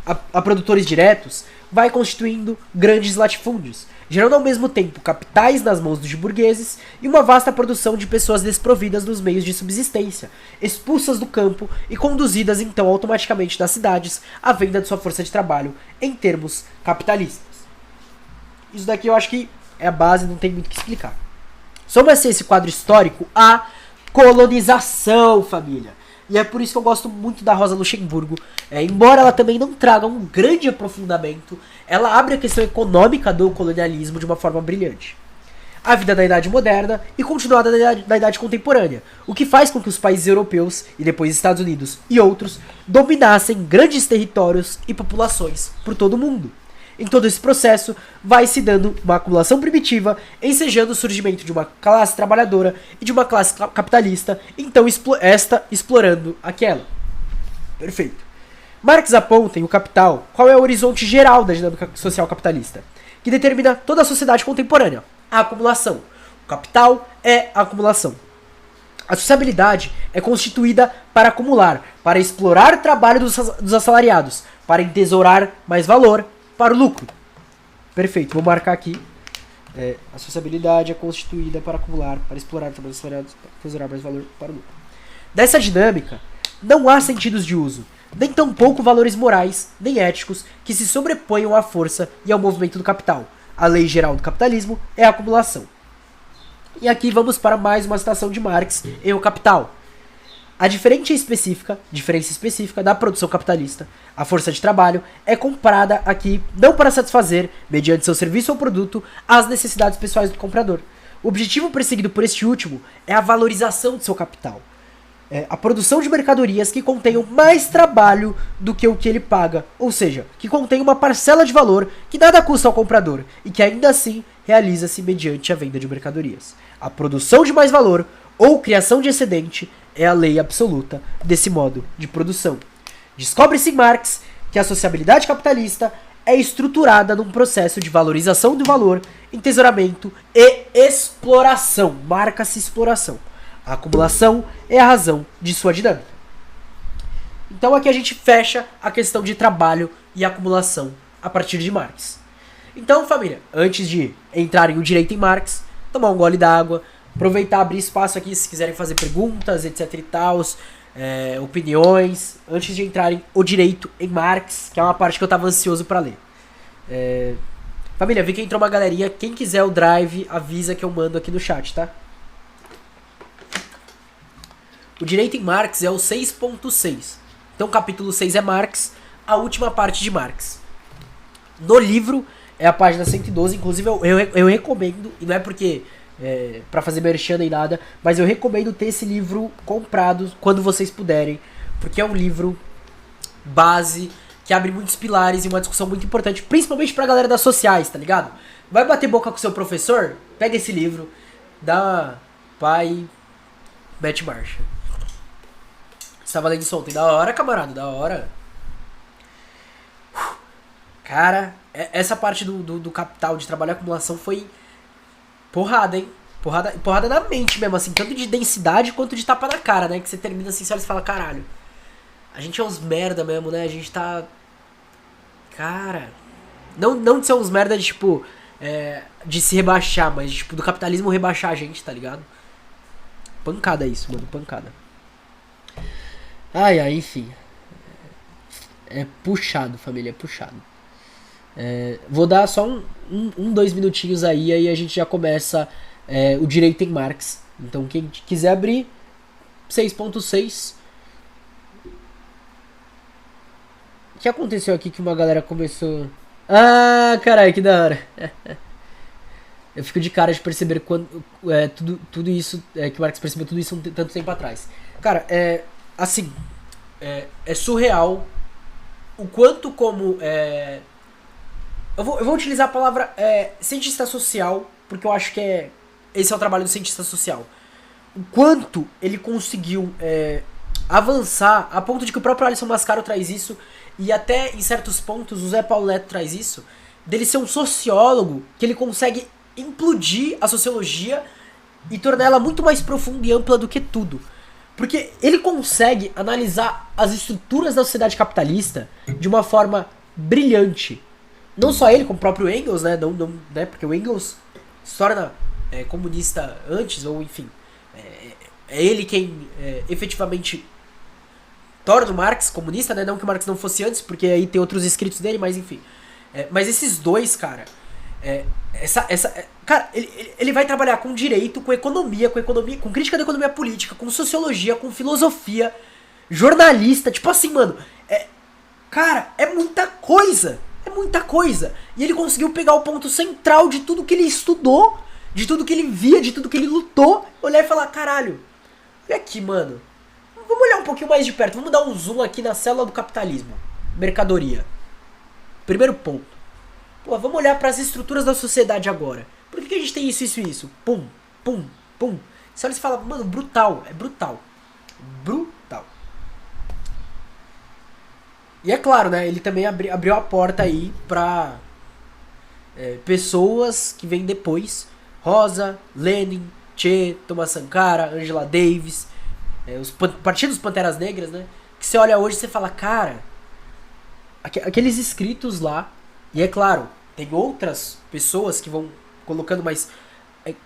A produtores diretos, vai constituindo grandes latifúndios, gerando ao mesmo tempo capitais nas mãos dos burgueses e uma vasta produção de pessoas desprovidas dos meios de subsistência, expulsas do campo e conduzidas então automaticamente das cidades à venda de sua força de trabalho em termos capitalistas. Isso daqui eu acho que é a base, não tem muito o que explicar. Soma-se esse quadro histórico a colonização, família. E é por isso que eu gosto muito da Rosa Luxemburgo. Embora ela também não traga um grande aprofundamento, ela abre a questão econômica do colonialismo de uma forma brilhante. A vida da Idade Moderna e continuada da Idade Contemporânea, o que faz com que os países europeus, e depois Estados Unidos e outros, dominassem grandes territórios e populações por todo o mundo. Em todo esse processo, vai se dando uma acumulação primitiva, ensejando o surgimento de uma classe trabalhadora e de uma classe capitalista, então esta explorando aquela. Perfeito. Marx aponta em O Capital qual é o horizonte geral da dinâmica social capitalista, que determina toda a sociedade contemporânea, a acumulação. O capital é a acumulação. A sociabilidade é constituída para acumular, para explorar o trabalho dos assalariados, para entesourar mais valor, para o lucro. Perfeito, vou marcar aqui. A sociabilidade é constituída para acumular, para explorar o trabalho dos assalariados, para entesourar mais valor para o lucro. Dessa dinâmica, não há sentidos de uso, nem tampouco valores morais, nem éticos, que se sobreponham à força e ao movimento do capital. A lei geral do capitalismo é a acumulação. E aqui vamos para mais uma citação de Marx em O Capital. A diferença específica da produção capitalista, a força de trabalho, é comprada aqui não para satisfazer, mediante seu serviço ou produto, as necessidades pessoais do comprador. O objetivo perseguido por este último é a valorização de seu capital. A produção de mercadorias que contenham mais trabalho do que o que ele paga, ou seja, que contém uma parcela de valor que nada custa ao comprador e que ainda assim realiza-se mediante a venda de mercadorias. A produção de mais valor ou criação de excedente é a lei absoluta desse modo de produção. Descobre-se em Marx que a sociabilidade capitalista é estruturada num processo de valorização do valor, entesouramento e exploração. Marca-se exploração. A acumulação é a razão de sua dinâmica. Então aqui a gente fecha a questão de trabalho e acumulação a partir de Marx. Então, família, antes de entrarem o direito em Marx, tomar um gole d'água, aproveitar, abrir espaço aqui se quiserem fazer perguntas, etc e tal, opiniões, antes de entrarem o direito em Marx, que é uma parte que eu tava ansioso pra ler. Família, vi que entrou uma galerinha, quem quiser o drive, avisa que eu mando aqui no chat, tá? O direito em Marx é o 6.6. Então o capítulo 6 é Marx, a última parte de Marx. No livro é a página 112, inclusive eu recomendo, e não é porque pra fazer merchan nem nada, mas eu recomendo ter esse livro comprado quando vocês puderem, porque é um livro base que abre muitos pilares e uma discussão muito importante, principalmente pra galera das sociais, tá ligado? Vai bater boca com o seu professor? Pega esse livro, dá pai, mete marcha. Você tava lendo isso ontem, da hora, camarada, da hora. Cara, essa parte do capital, de trabalho e acumulação foi porrada, hein? Porrada na mente mesmo, assim, tanto de densidade quanto de tapa na cara, né? Que você termina assim, você olha e fala, caralho, a gente é uns merda mesmo, né? A gente tá... Cara... Não de ser uns merda de, tipo, de se rebaixar, mas, tipo, do capitalismo rebaixar a gente, tá ligado? Pancada isso, mano, pancada. Ai, enfim. É puxado, família, é puxado. Vou dar só 2 minutinhos aí a gente já começa o direito em Marx. Então quem quiser abrir 6.6. O que aconteceu aqui que uma galera começou... Ah, caralho, que da hora. Eu fico de cara de perceber quando, tudo isso, que o Marx percebeu tudo isso tanto tempo atrás. Cara, assim, é surreal o quanto como... Eu vou utilizar a palavra cientista social, porque eu acho que esse é o trabalho do cientista social. O quanto ele conseguiu avançar a ponto de que o próprio Alisson Mascaro traz isso, e até em certos pontos o Zé Paulo Neto traz isso, dele ser um sociólogo que ele consegue implodir a sociologia e tornar ela muito mais profunda e ampla do que tudo. Porque ele consegue analisar as estruturas da sociedade capitalista de uma forma brilhante. Não só ele, como o próprio Engels, né? Né? Porque o Engels se torna comunista antes, ou enfim. É ele quem efetivamente torna o Marx comunista, né? Não que o Marx não fosse antes, porque aí tem outros escritos dele, mas enfim. Mas esses dois, cara... cara, ele vai trabalhar com direito, com economia, com crítica da economia política, com sociologia, com filosofia, jornalista, tipo assim, mano. Cara, é muita coisa. É muita coisa. E ele conseguiu pegar o ponto central de tudo que ele estudou, de tudo que ele via, de tudo que ele lutou, olhar e falar, caralho, olha aqui, mano. Vamos olhar um pouquinho mais de perto. Vamos dar um zoom aqui na célula do capitalismo. Mercadoria. Primeiro ponto. Pô, vamos olhar para as estruturas da sociedade agora. Por que a gente tem isso, isso e isso? Pum, pum, pum. Você olha e fala, mano, brutal. É brutal. Brutal. E é claro, né? Ele também abriu a porta aí pra pessoas que vêm depois. Rosa, Lenin, Che, Thomas Sankara, Angela Davis. Partidos Panteras Negras, né? Que você olha hoje e você fala, cara... Aqueles escritos lá... E é claro, tem outras pessoas que vão colocando, mas...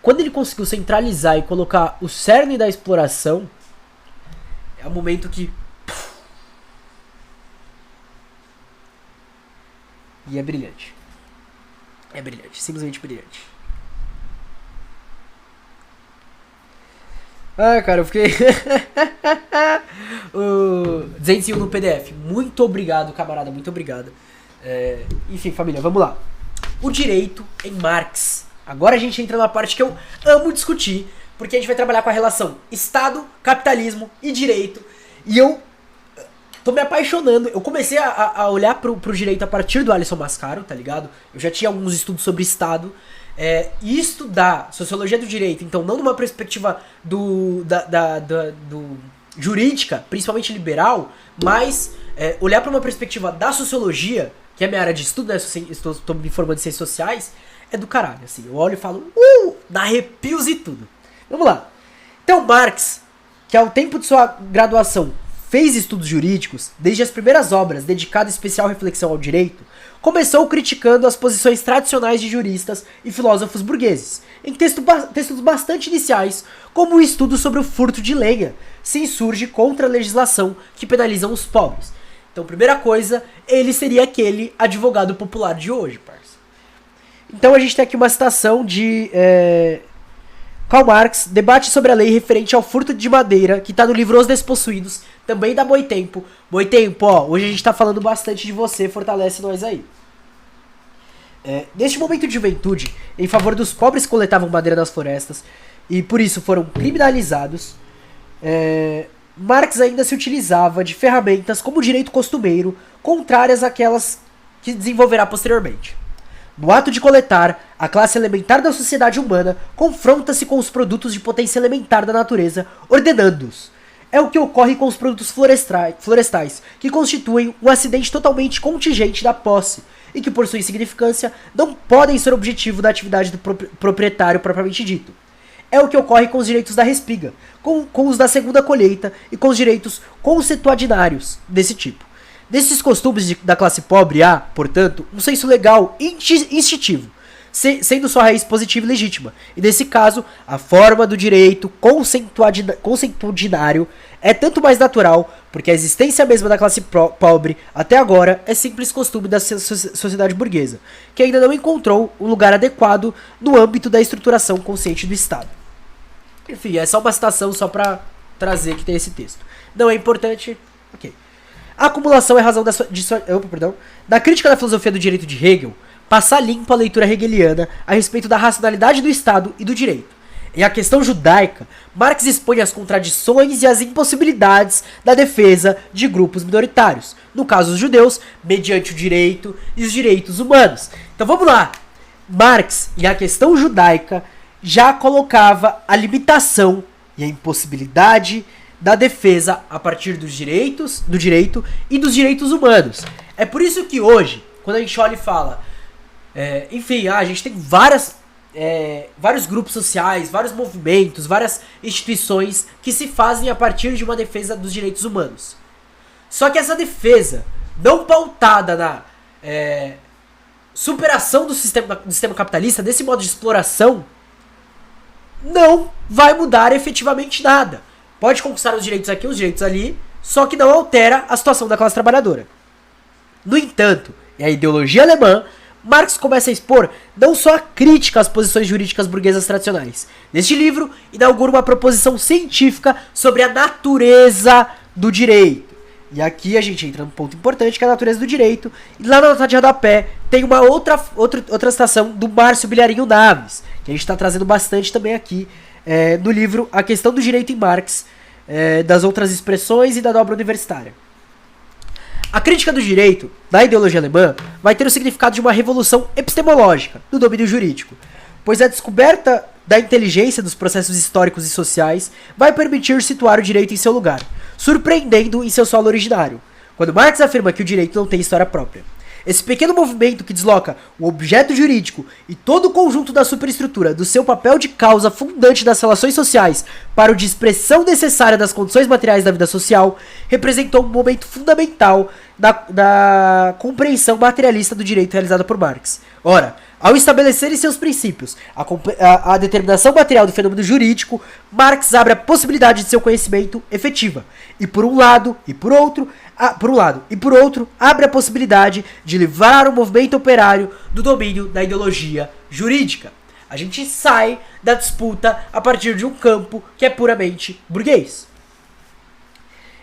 quando ele conseguiu centralizar e colocar o cerne da exploração... É um momento que... E é brilhante. É brilhante, simplesmente brilhante. Ah, cara, eu fiquei... o 201 no PDF. Muito obrigado, camarada, muito obrigado. Enfim, família, vamos lá. O direito em Marx. Agora a gente entra na parte que eu amo discutir, porque a gente vai trabalhar com a relação Estado, capitalismo e direito. E eu tô me apaixonando. Eu comecei a olhar pro direito a partir do Alisson Mascaro, tá ligado? Eu já tinha alguns estudos sobre Estado. E estudar sociologia do direito, então não numa perspectiva do jurídica, principalmente liberal, mas olhar para uma perspectiva da sociologia, que é a minha área de estudo, né? Estou me formando em ciências sociais, é do caralho, assim. Eu olho e falo, dá arrepios e tudo. Vamos lá. Então Marx, que ao tempo de sua graduação fez estudos jurídicos, desde as primeiras obras dedicadas a especial reflexão ao direito, começou criticando as posições tradicionais de juristas e filósofos burgueses, em textos bastante iniciais, como o estudo sobre o furto de lenha, se insurge contra a legislação que penaliza os pobres. Então, primeira coisa, ele seria aquele advogado popular de hoje, parça. Então a gente tem aqui uma citação de Karl Marx, debate sobre a lei referente ao furto de madeira, que está no livro Os Despossuídos, também da Boitempo. Boitempo, ó, hoje a gente tá falando bastante de você, fortalece nós aí. Neste momento de juventude, em favor dos pobres que coletavam madeira nas florestas, e por isso foram criminalizados, Marx ainda se utilizava de ferramentas como o direito costumeiro, contrárias àquelas que desenvolverá posteriormente. No ato de coletar, a classe elementar da sociedade humana confronta-se com os produtos de potência elementar da natureza, ordenando-os. É o que ocorre com os produtos florestais, que constituem um acidente totalmente contingente da posse, e que por sua insignificância não podem ser objetivo da atividade do proprietário propriamente dito. É o que ocorre com os direitos da respiga, com os da segunda colheita e com os direitos consuetudinários desse tipo. Desses costumes da classe pobre há, portanto, um senso legal instintivo, sendo sua raiz positiva e legítima. E nesse caso, a forma do direito consuetudinário é tanto mais natural, porque a existência mesma da classe pobre, até agora, é simples costume da sociedade burguesa, que ainda não encontrou um lugar adequado no âmbito da estruturação consciente do Estado. Enfim, é só uma citação só pra trazer que tem esse texto. Não é importante? Ok. A acumulação é razão da crítica da filosofia do direito de Hegel, passar limpo a leitura hegeliana a respeito da racionalidade do Estado e do direito. Em A Questão Judaica, Marx expõe as contradições e as impossibilidades da defesa de grupos minoritários, no caso os judeus, mediante o direito e os direitos humanos. Então vamos lá. Marx, em A Questão Judaica, já colocava a limitação e a impossibilidade da defesa a partir do direito e dos direitos humanos. É por isso que hoje, quando a gente olha e fala, a gente tem vários grupos sociais, vários movimentos, várias instituições que se fazem a partir de uma defesa dos direitos humanos. Só que essa defesa, não pautada na superação do sistema capitalista, desse modo de exploração, não vai mudar efetivamente nada. Pode conquistar os direitos aqui, os direitos ali, só que não altera a situação da classe trabalhadora. No entanto, em A Ideologia Alemã, Marx começa a expor não só a crítica às posições jurídicas burguesas tradicionais. Neste livro, inaugura uma proposição científica sobre a natureza do direito. E aqui a gente entra num ponto importante, que é a natureza do direito. E lá na nota de rodapé tem uma outra citação do Márcio Bilharinho Naves, que a gente está trazendo bastante também aqui no livro A Questão do Direito em Marx, das outras expressões e da dobra universitária. A crítica do direito, na ideologia alemã, vai ter o significado de uma revolução epistemológica no domínio jurídico, pois a descoberta da inteligência dos processos históricos e sociais vai permitir situar o direito em seu lugar, surpreendendo em seu solo originário, quando Marx afirma que o direito não tem história própria. Esse pequeno movimento que desloca o objeto jurídico e todo o conjunto da superestrutura do seu papel de causa fundante das relações sociais para o de expressão necessária das condições materiais da vida social, representou um momento fundamental da compreensão materialista do direito realizada por Marx. Ora, ao estabelecer em seus princípios a determinação material do fenômeno jurídico, Marx abre a possibilidade de seu conhecimento efetiva. E por um lado, e por outro, abre a possibilidade de livrar o movimento operário do domínio da ideologia jurídica. A gente sai da disputa a partir de um campo que é puramente burguês.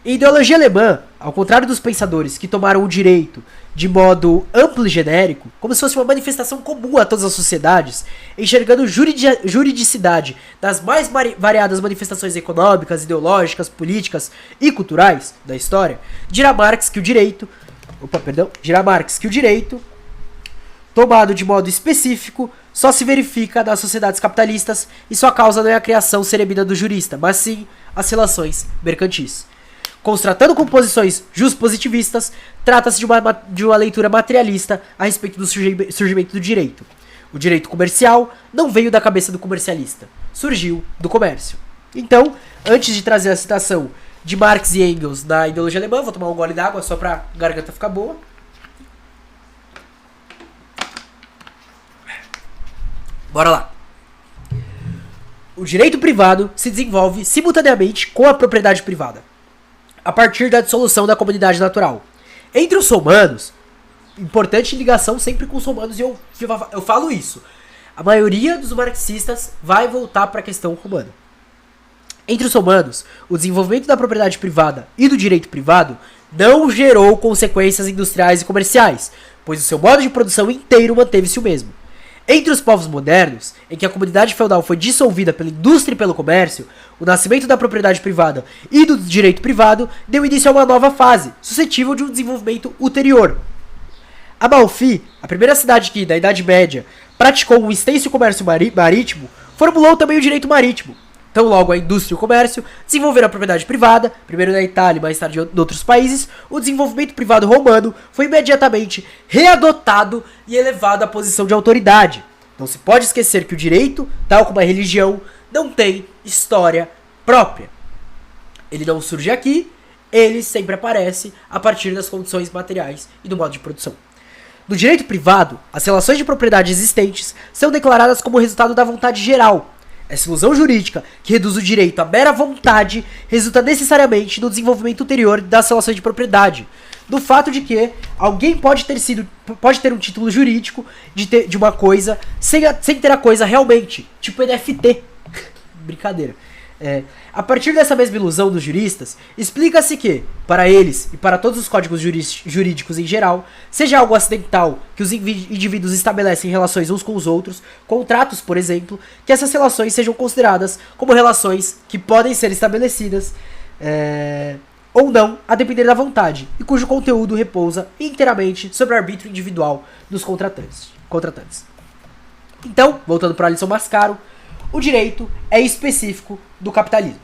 Em ideologia alemã, ao contrário dos pensadores que tomaram o direito de modo amplo e genérico, como se fosse uma manifestação comum a todas as sociedades, enxergando juridicidade nas mais variadas manifestações econômicas, ideológicas, políticas e culturais da história, dirá Marx que o direito, tomado de modo específico, só se verifica nas sociedades capitalistas e sua causa não é a criação cerebina do jurista, mas sim as relações mercantis. Constatando composições positivistas, trata-se de uma leitura materialista a respeito do surgimento do direito. O direito comercial não veio da cabeça do comercialista, surgiu do comércio. Então, antes de trazer a citação de Marx e Engels na ideologia alemã, vou tomar um gole d'água só pra garganta ficar boa. Bora lá. O direito privado se desenvolve simultaneamente com a propriedade privada, a partir da dissolução da comunidade natural. Entre os romanos, importante ligação sempre com os romanos, e eu falo isso, a maioria dos marxistas vai voltar para a questão romana. Entre os romanos, o desenvolvimento da propriedade privada e do direito privado não gerou consequências industriais e comerciais, pois o seu modo de produção inteiro manteve-se o mesmo. Entre os povos modernos, em que a comunidade feudal foi dissolvida pela indústria e pelo comércio, o nascimento da propriedade privada e do direito privado deu início a uma nova fase, suscetível de um desenvolvimento ulterior. Amalfi, a primeira cidade que, na Idade Média, praticou um extenso comércio marítimo, formulou também o direito marítimo. Então, logo a indústria e o comércio desenvolveram a propriedade privada, primeiro na Itália e mais tarde em outros países. O desenvolvimento privado romano foi imediatamente readotado e elevado à posição de autoridade. Não se pode esquecer que o direito, tal como a religião, não tem história própria. Ele não surge aqui, ele sempre aparece a partir das condições materiais e do modo de produção. No direito privado, as relações de propriedade existentes são declaradas como resultado da vontade geral. Essa ilusão jurídica, que reduz o direito à mera vontade, resulta necessariamente no desenvolvimento ulterior das relações de propriedade. Do fato de que alguém pode ter um título jurídico de uma coisa sem ter a coisa realmente, tipo NFT. Brincadeira. A partir dessa mesma ilusão dos juristas, explica-se que, para eles e para todos os códigos jurídicos em geral, seja algo acidental que os indivíduos estabelecem relações uns com os outros, contratos, por exemplo, que essas relações sejam consideradas como relações que podem ser estabelecidas ou não, a depender da vontade, e cujo conteúdo repousa inteiramente sobre o arbítrio individual dos contratantes. Então, voltando para Alisson Mascaro, o direito é específico do capitalismo.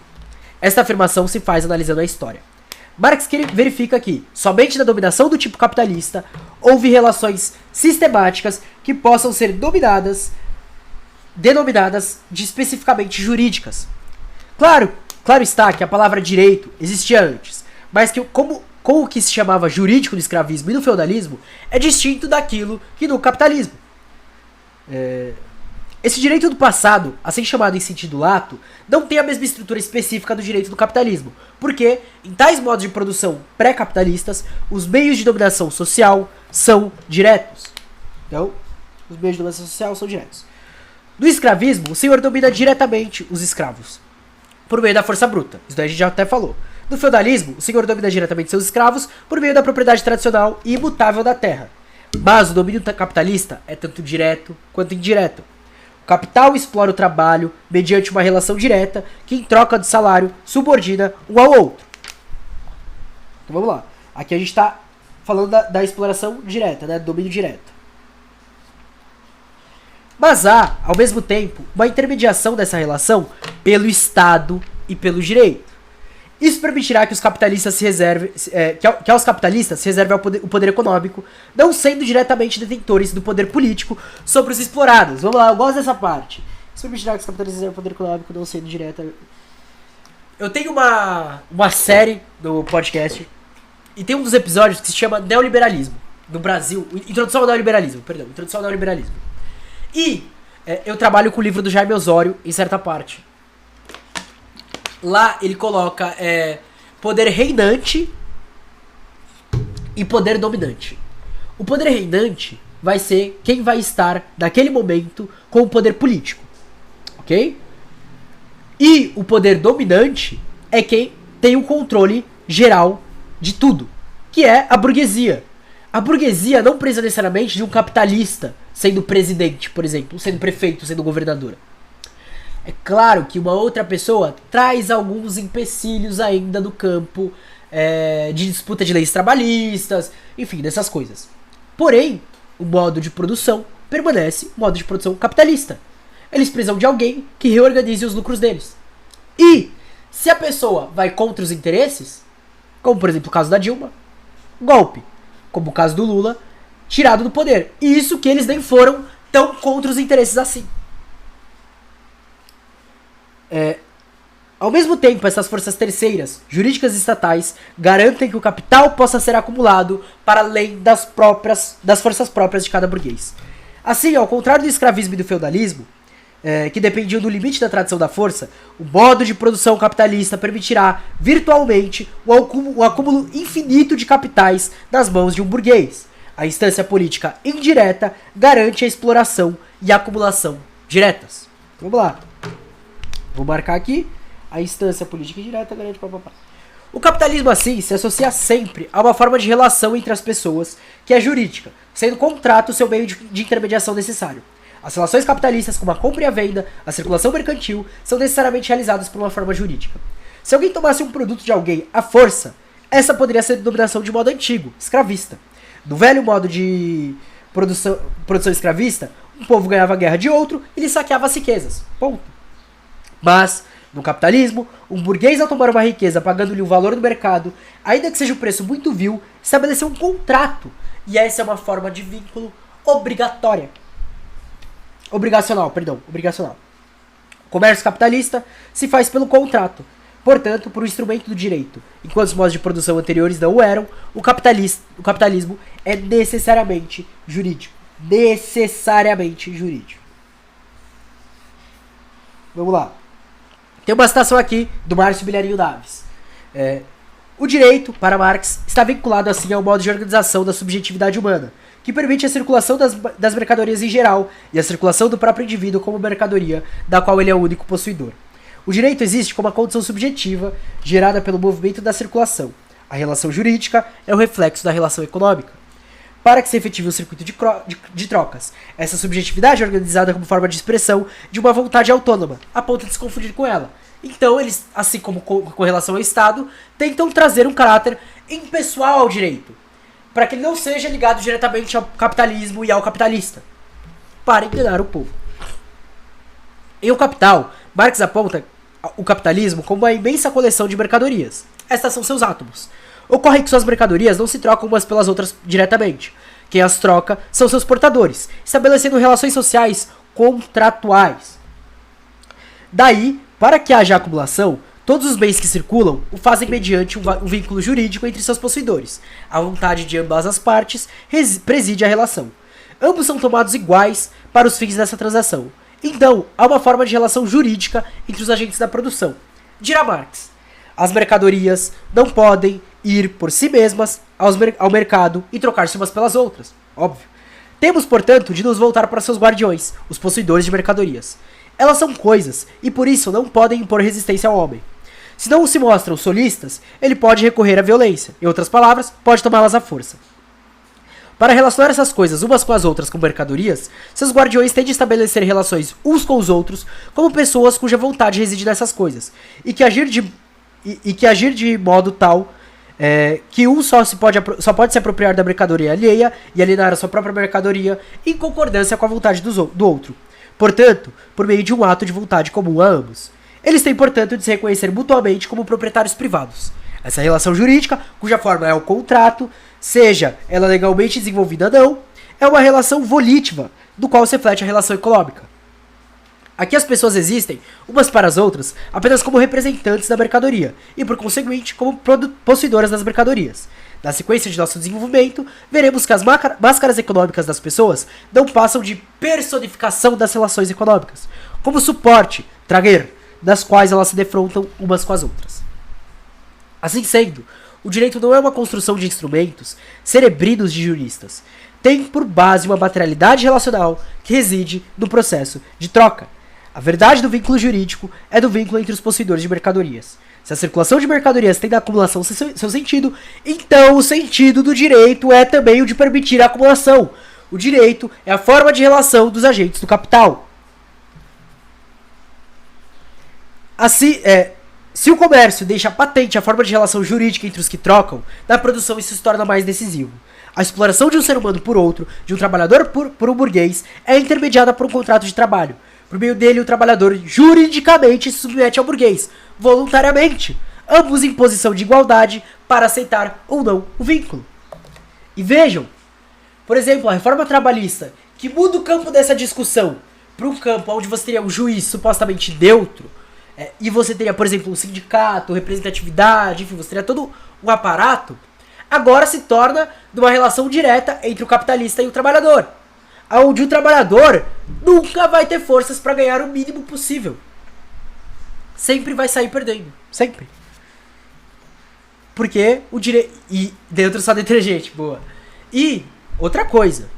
Esta afirmação se faz analisando a história. Marx verifica que, somente na dominação do tipo capitalista, houve relações sistemáticas que possam ser denominadas de especificamente jurídicas. Claro está que a palavra direito existia antes, mas que como o que se chamava jurídico no escravismo e no feudalismo é distinto daquilo que no capitalismo. Esse direito do passado, assim chamado em sentido lato, não tem a mesma estrutura específica do direito do capitalismo, porque, em tais modos de produção pré-capitalistas, os meios de dominação social são diretos. Então, os meios de dominação social são diretos. No escravismo, o senhor domina diretamente os escravos, por meio da força bruta. Isso daí a gente já até falou. No feudalismo, o senhor domina diretamente seus escravos por meio da propriedade tradicional e imutável da terra. Mas o domínio capitalista é tanto direto quanto indireto. O capital explora o trabalho mediante uma relação direta que, em troca de salário, subordina um ao outro. Então vamos lá. Aqui a gente está falando da exploração direta, né? Do domínio direto. Mas há, ao mesmo tempo, uma intermediação dessa relação pelo Estado e pelo direito. Isso permitirá que os capitalistas se reservem, que aos capitalistas se reserve o poder econômico, não sendo diretamente detentores do poder político sobre os explorados. Vamos lá, eu gosto dessa parte. Isso permitirá que os capitalistas se reservem o poder econômico, não sendo direto. Eu tenho uma série do podcast e tem um dos episódios que se chama Neoliberalismo no Brasil. Introdução ao Neoliberalismo. E eu trabalho com o livro do Jaime Osório em certa parte. Lá ele coloca poder reinante e poder dominante. O poder reinante vai ser quem vai estar, naquele momento, com o poder político, ok? E o poder dominante é quem tem o controle geral de tudo, que é a burguesia. A burguesia não precisa necessariamente de um capitalista sendo presidente, por exemplo, sendo prefeito, sendo governador. É claro que uma outra pessoa traz alguns empecilhos ainda no campo de disputa de leis trabalhistas, enfim, dessas coisas. Porém, o modo de produção permanece o modo de produção capitalista. Eles precisam de alguém que reorganize os lucros deles. E, se a pessoa vai contra os interesses, como por exemplo o caso da Dilma, golpe. Como o caso do Lula, tirado do poder. E isso que eles nem foram tão contra os interesses assim. Ao mesmo tempo, essas forças terceiras, jurídicas e estatais, garantem que o capital possa ser acumulado para além das forças próprias de cada burguês. Assim, ao contrário do escravismo e do feudalismo, que dependiam do limite da tradição da força, o modo de produção capitalista permitirá, virtualmente, o acúmulo infinito de capitais nas mãos de um burguês. A instância política indireta garante a exploração e a acumulação diretas. Vamos lá. Vou marcar aqui. A instância política indireta garante... O capitalismo, assim, se associa sempre a uma forma de relação entre as pessoas que é jurídica, sendo o contrato o seu meio de intermediação necessário. As relações capitalistas, como a compra e a venda, a circulação mercantil, são necessariamente realizadas por uma forma jurídica. Se alguém tomasse um produto de alguém à força, essa poderia ser a denominação de modo antigo, escravista. No velho modo de produção escravista, um povo ganhava a guerra de outro e lhe saqueava as riquezas. Ponto. Mas, no capitalismo, um burguês, ao tomar uma riqueza pagando-lhe um valor no mercado, ainda que seja um preço muito vil, estabeleceu um contrato. E essa é uma forma de vínculo obrigatória. Obrigacional. O comércio capitalista se faz pelo contrato, portanto, por um instrumento do direito. Enquanto os modos de produção anteriores não o eram, o capitalismo é necessariamente jurídico. Necessariamente jurídico. Vamos lá. Tem uma citação aqui do Márcio Bilharinho Naves. O direito, para Marx, está vinculado assim ao modo de organização da subjetividade humana, que permite a circulação das mercadorias em geral e a circulação do próprio indivíduo como mercadoria, da qual ele é o único possuidor. O direito existe como uma condição subjetiva gerada pelo movimento da circulação. A relação jurídica é o reflexo da relação econômica. Para que se efetive um circuito de trocas, essa subjetividade é organizada como forma de expressão de uma vontade autônoma, a ponto de se confundir com ela. Então eles, assim como com relação ao Estado, tentam trazer um caráter impessoal ao direito, para que ele não seja ligado diretamente ao capitalismo e ao capitalista, para enganar o povo. Em O Capital, Marx aponta o capitalismo como uma imensa coleção de mercadorias. Estas são seus átomos. Ocorre que suas mercadorias não se trocam umas pelas outras diretamente. Quem as troca são seus portadores, estabelecendo relações sociais contratuais. Daí, para que haja acumulação, todos os bens que circulam o fazem mediante um vínculo jurídico entre seus possuidores. A vontade de ambas as partes preside a relação. Ambos são tomados iguais para os fins dessa transação. Então, há uma forma de relação jurídica entre os agentes da produção. Dirá Marx: as mercadorias não podem ir por si mesmas ao mercado e trocar-se umas pelas outras. Óbvio. Temos, portanto, de nos voltar para seus guardiões, os possuidores de mercadorias. Elas são coisas, e por isso não podem impor resistência ao homem. Se não se mostram solistas, ele pode recorrer à violência. Em outras palavras, pode tomá-las à força. Para relacionar essas coisas umas com as outras como mercadorias, seus guardiões têm de estabelecer relações uns com os outros como pessoas cuja vontade reside nessas coisas, e que agir de modo tal que um só pode se apropriar da mercadoria alheia e alienar a sua própria mercadoria em concordância com a vontade do outro. Portanto, por meio de um ato de vontade comum a ambos. Eles têm, portanto, de se reconhecer mutuamente como proprietários privados. Essa relação jurídica, cuja forma é o contrato, seja ela legalmente desenvolvida ou não, é uma relação volítiva, do qual se reflete a relação econômica. Aqui as pessoas existem, umas para as outras, apenas como representantes da mercadoria, e por conseguinte, como possuidoras das mercadorias. Na sequência de nosso desenvolvimento, veremos que as máscaras econômicas das pessoas não passam de personificação das relações econômicas, como suporte, traguer, das quais elas se defrontam umas com as outras. Assim sendo, o direito não é uma construção de instrumentos cerebrinos de juristas. tem por base uma materialidade relacional que reside no processo de troca. A verdade do vínculo jurídico é do vínculo entre os possuidores de mercadorias. Se a circulação de mercadorias tem da acumulação seu sentido, então o sentido do direito é também o de permitir a acumulação. O direito é a forma de relação dos agentes do capital. Assim, se o comércio deixa patente a forma de relação jurídica entre os que trocam, na produção isso se torna mais decisivo. A exploração de um ser humano por outro, de um trabalhador por um burguês, é intermediada por um contrato de trabalho. Por meio dele, o trabalhador juridicamente se submete ao burguês, voluntariamente, ambos em posição de igualdade para aceitar ou não o vínculo. E vejam, por exemplo, a reforma trabalhista, que muda o campo dessa discussão para um campo onde você teria um juiz supostamente neutro, e você teria, por exemplo, um sindicato, representatividade, enfim, você teria todo um aparato, agora se torna de uma relação direta entre o capitalista e o trabalhador, onde o trabalhador nunca vai ter forças para ganhar o mínimo possível. Sempre vai sair perdendo. Sempre. Porque o direito... E dentro só detergente, boa. E outra coisa.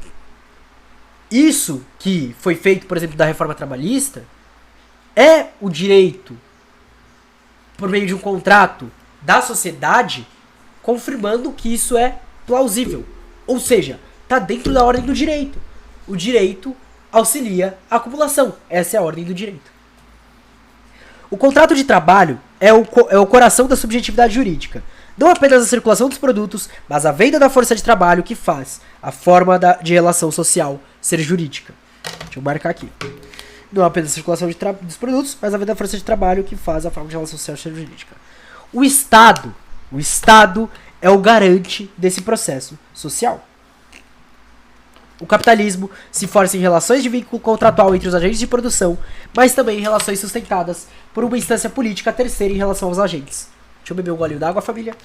Isso que foi feito, por exemplo, da reforma trabalhista, é o direito, por meio de um contrato da sociedade, confirmando que isso é plausível. Ou seja, está dentro da ordem do direito. O direito auxilia a acumulação. Essa é a ordem do direito. O contrato de trabalho é o coração da subjetividade jurídica. Não apenas a circulação dos produtos, mas a venda da força de trabalho que faz a forma de relação social ser jurídica. Deixa eu marcar aqui. Não apenas a circulação dos produtos, mas a venda da força de trabalho que faz a forma de relação social ser jurídica. O Estado é o garante desse processo social. O capitalismo se força em relações de vínculo contratual entre os agentes de produção, mas também em relações sustentadas por uma instância política terceira em relação aos agentes. Deixa eu beber um golinho d'água, família.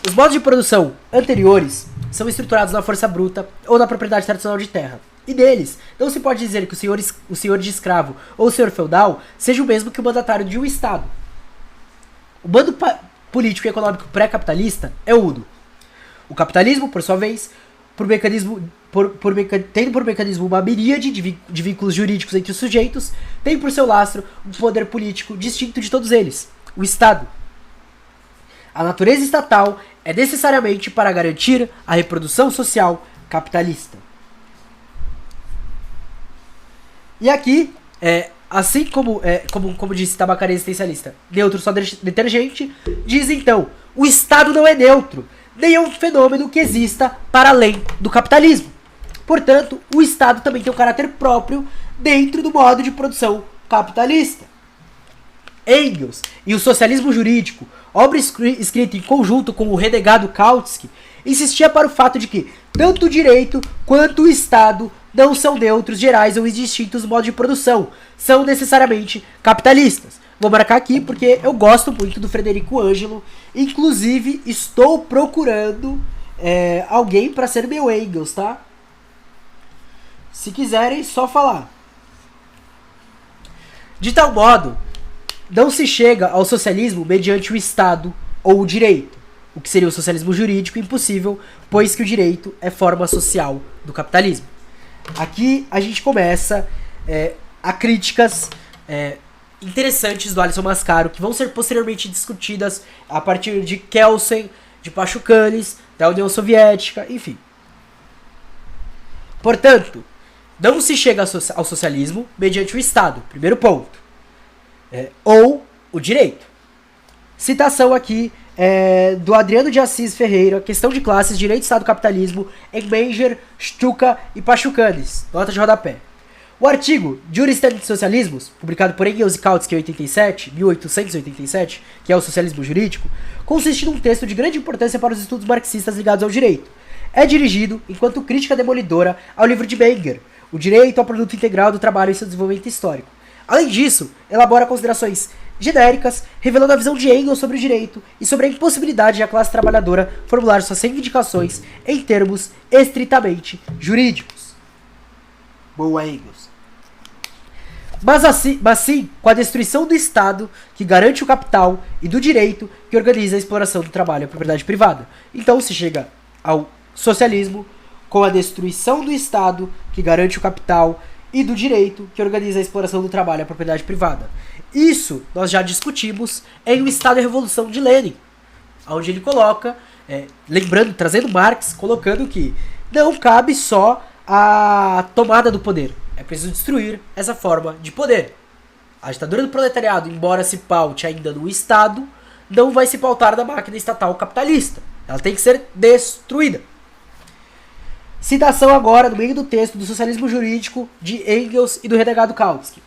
Os modos de produção anteriores são estruturados na força bruta ou na propriedade tradicional de terra. E deles, não se pode dizer que o senhor de escravo ou o senhor feudal seja o mesmo que o mandatário de um Estado. O bando político e econômico pré-capitalista é uno. O capitalismo, por sua vez, tendo por mecanismo uma miríade de vínculos jurídicos entre os sujeitos, tem por seu lastro um poder político distinto de todos eles, o Estado. A natureza estatal é necessariamente para garantir a reprodução social capitalista. E aqui, assim como disse Tabacaria Existencialista, neutro só detergente, diz então, o Estado não é neutro, nem é um fenômeno que exista para além do capitalismo. Portanto, o Estado também tem um caráter próprio dentro do modo de produção capitalista. Engels e o socialismo jurídico, obra escrita em conjunto com o renegado Kautsky, insistia para o fato de que tanto o direito quanto o Estado não são neutros, gerais ou distintos no modo de produção, são necessariamente capitalistas. Vou marcar aqui porque eu gosto muito do Frederico Ângelo, inclusive estou procurando alguém para ser meu Engels, tá? Se quiserem, só falar. De tal modo, não se chega ao socialismo mediante o Estado ou o direito, o que seria o socialismo jurídico impossível, pois que o direito é forma social do capitalismo. Aqui a gente começa a críticas interessantes do Alisson Mascaro, que vão ser posteriormente discutidas a partir de Kelsen, de Pachucanes, da União Soviética, enfim. Portanto, não se chega ao socialismo mediante o Estado, primeiro ponto. Ou o direito. Citação aqui do Adriano de Assis Ferreira, Questão de Classes, Direito, Estado, Capitalismo, Engmenger, Stuka e Pachucanes, nota de rodapé. O artigo Juristem Socialismus, publicado por Engels e Kautsky em 1887, que é o socialismo jurídico, consiste num texto de grande importância para os estudos marxistas ligados ao direito. É dirigido, enquanto crítica demolidora, ao livro de Menger, O Direito ao Produto Integral do Trabalho e seu Desenvolvimento Histórico. Além disso, elabora considerações genéricas, revelando a visão de Engels sobre o direito e sobre a impossibilidade de a classe trabalhadora formular suas reivindicações em termos estritamente jurídicos. Boa, Engels. mas sim com a destruição do Estado, que garante o capital, e do direito, que organiza a exploração do trabalho e a propriedade privada. Então se chega ao socialismo com a destruição do Estado, que garante o capital, e do direito, que organiza a exploração do trabalho e a propriedade privada. Isso nós já discutimos em O Estado e a Revolução de Lenin, onde ele coloca, lembrando, trazendo Marx, colocando que não cabe só a tomada do poder. É preciso destruir essa forma de poder. A ditadura do proletariado, embora se paute ainda no Estado, não vai se pautar na máquina estatal capitalista. Ela tem que ser destruída. Citação agora, no meio do texto, do Socialismo Jurídico, de Engels e do renegado Kautsky.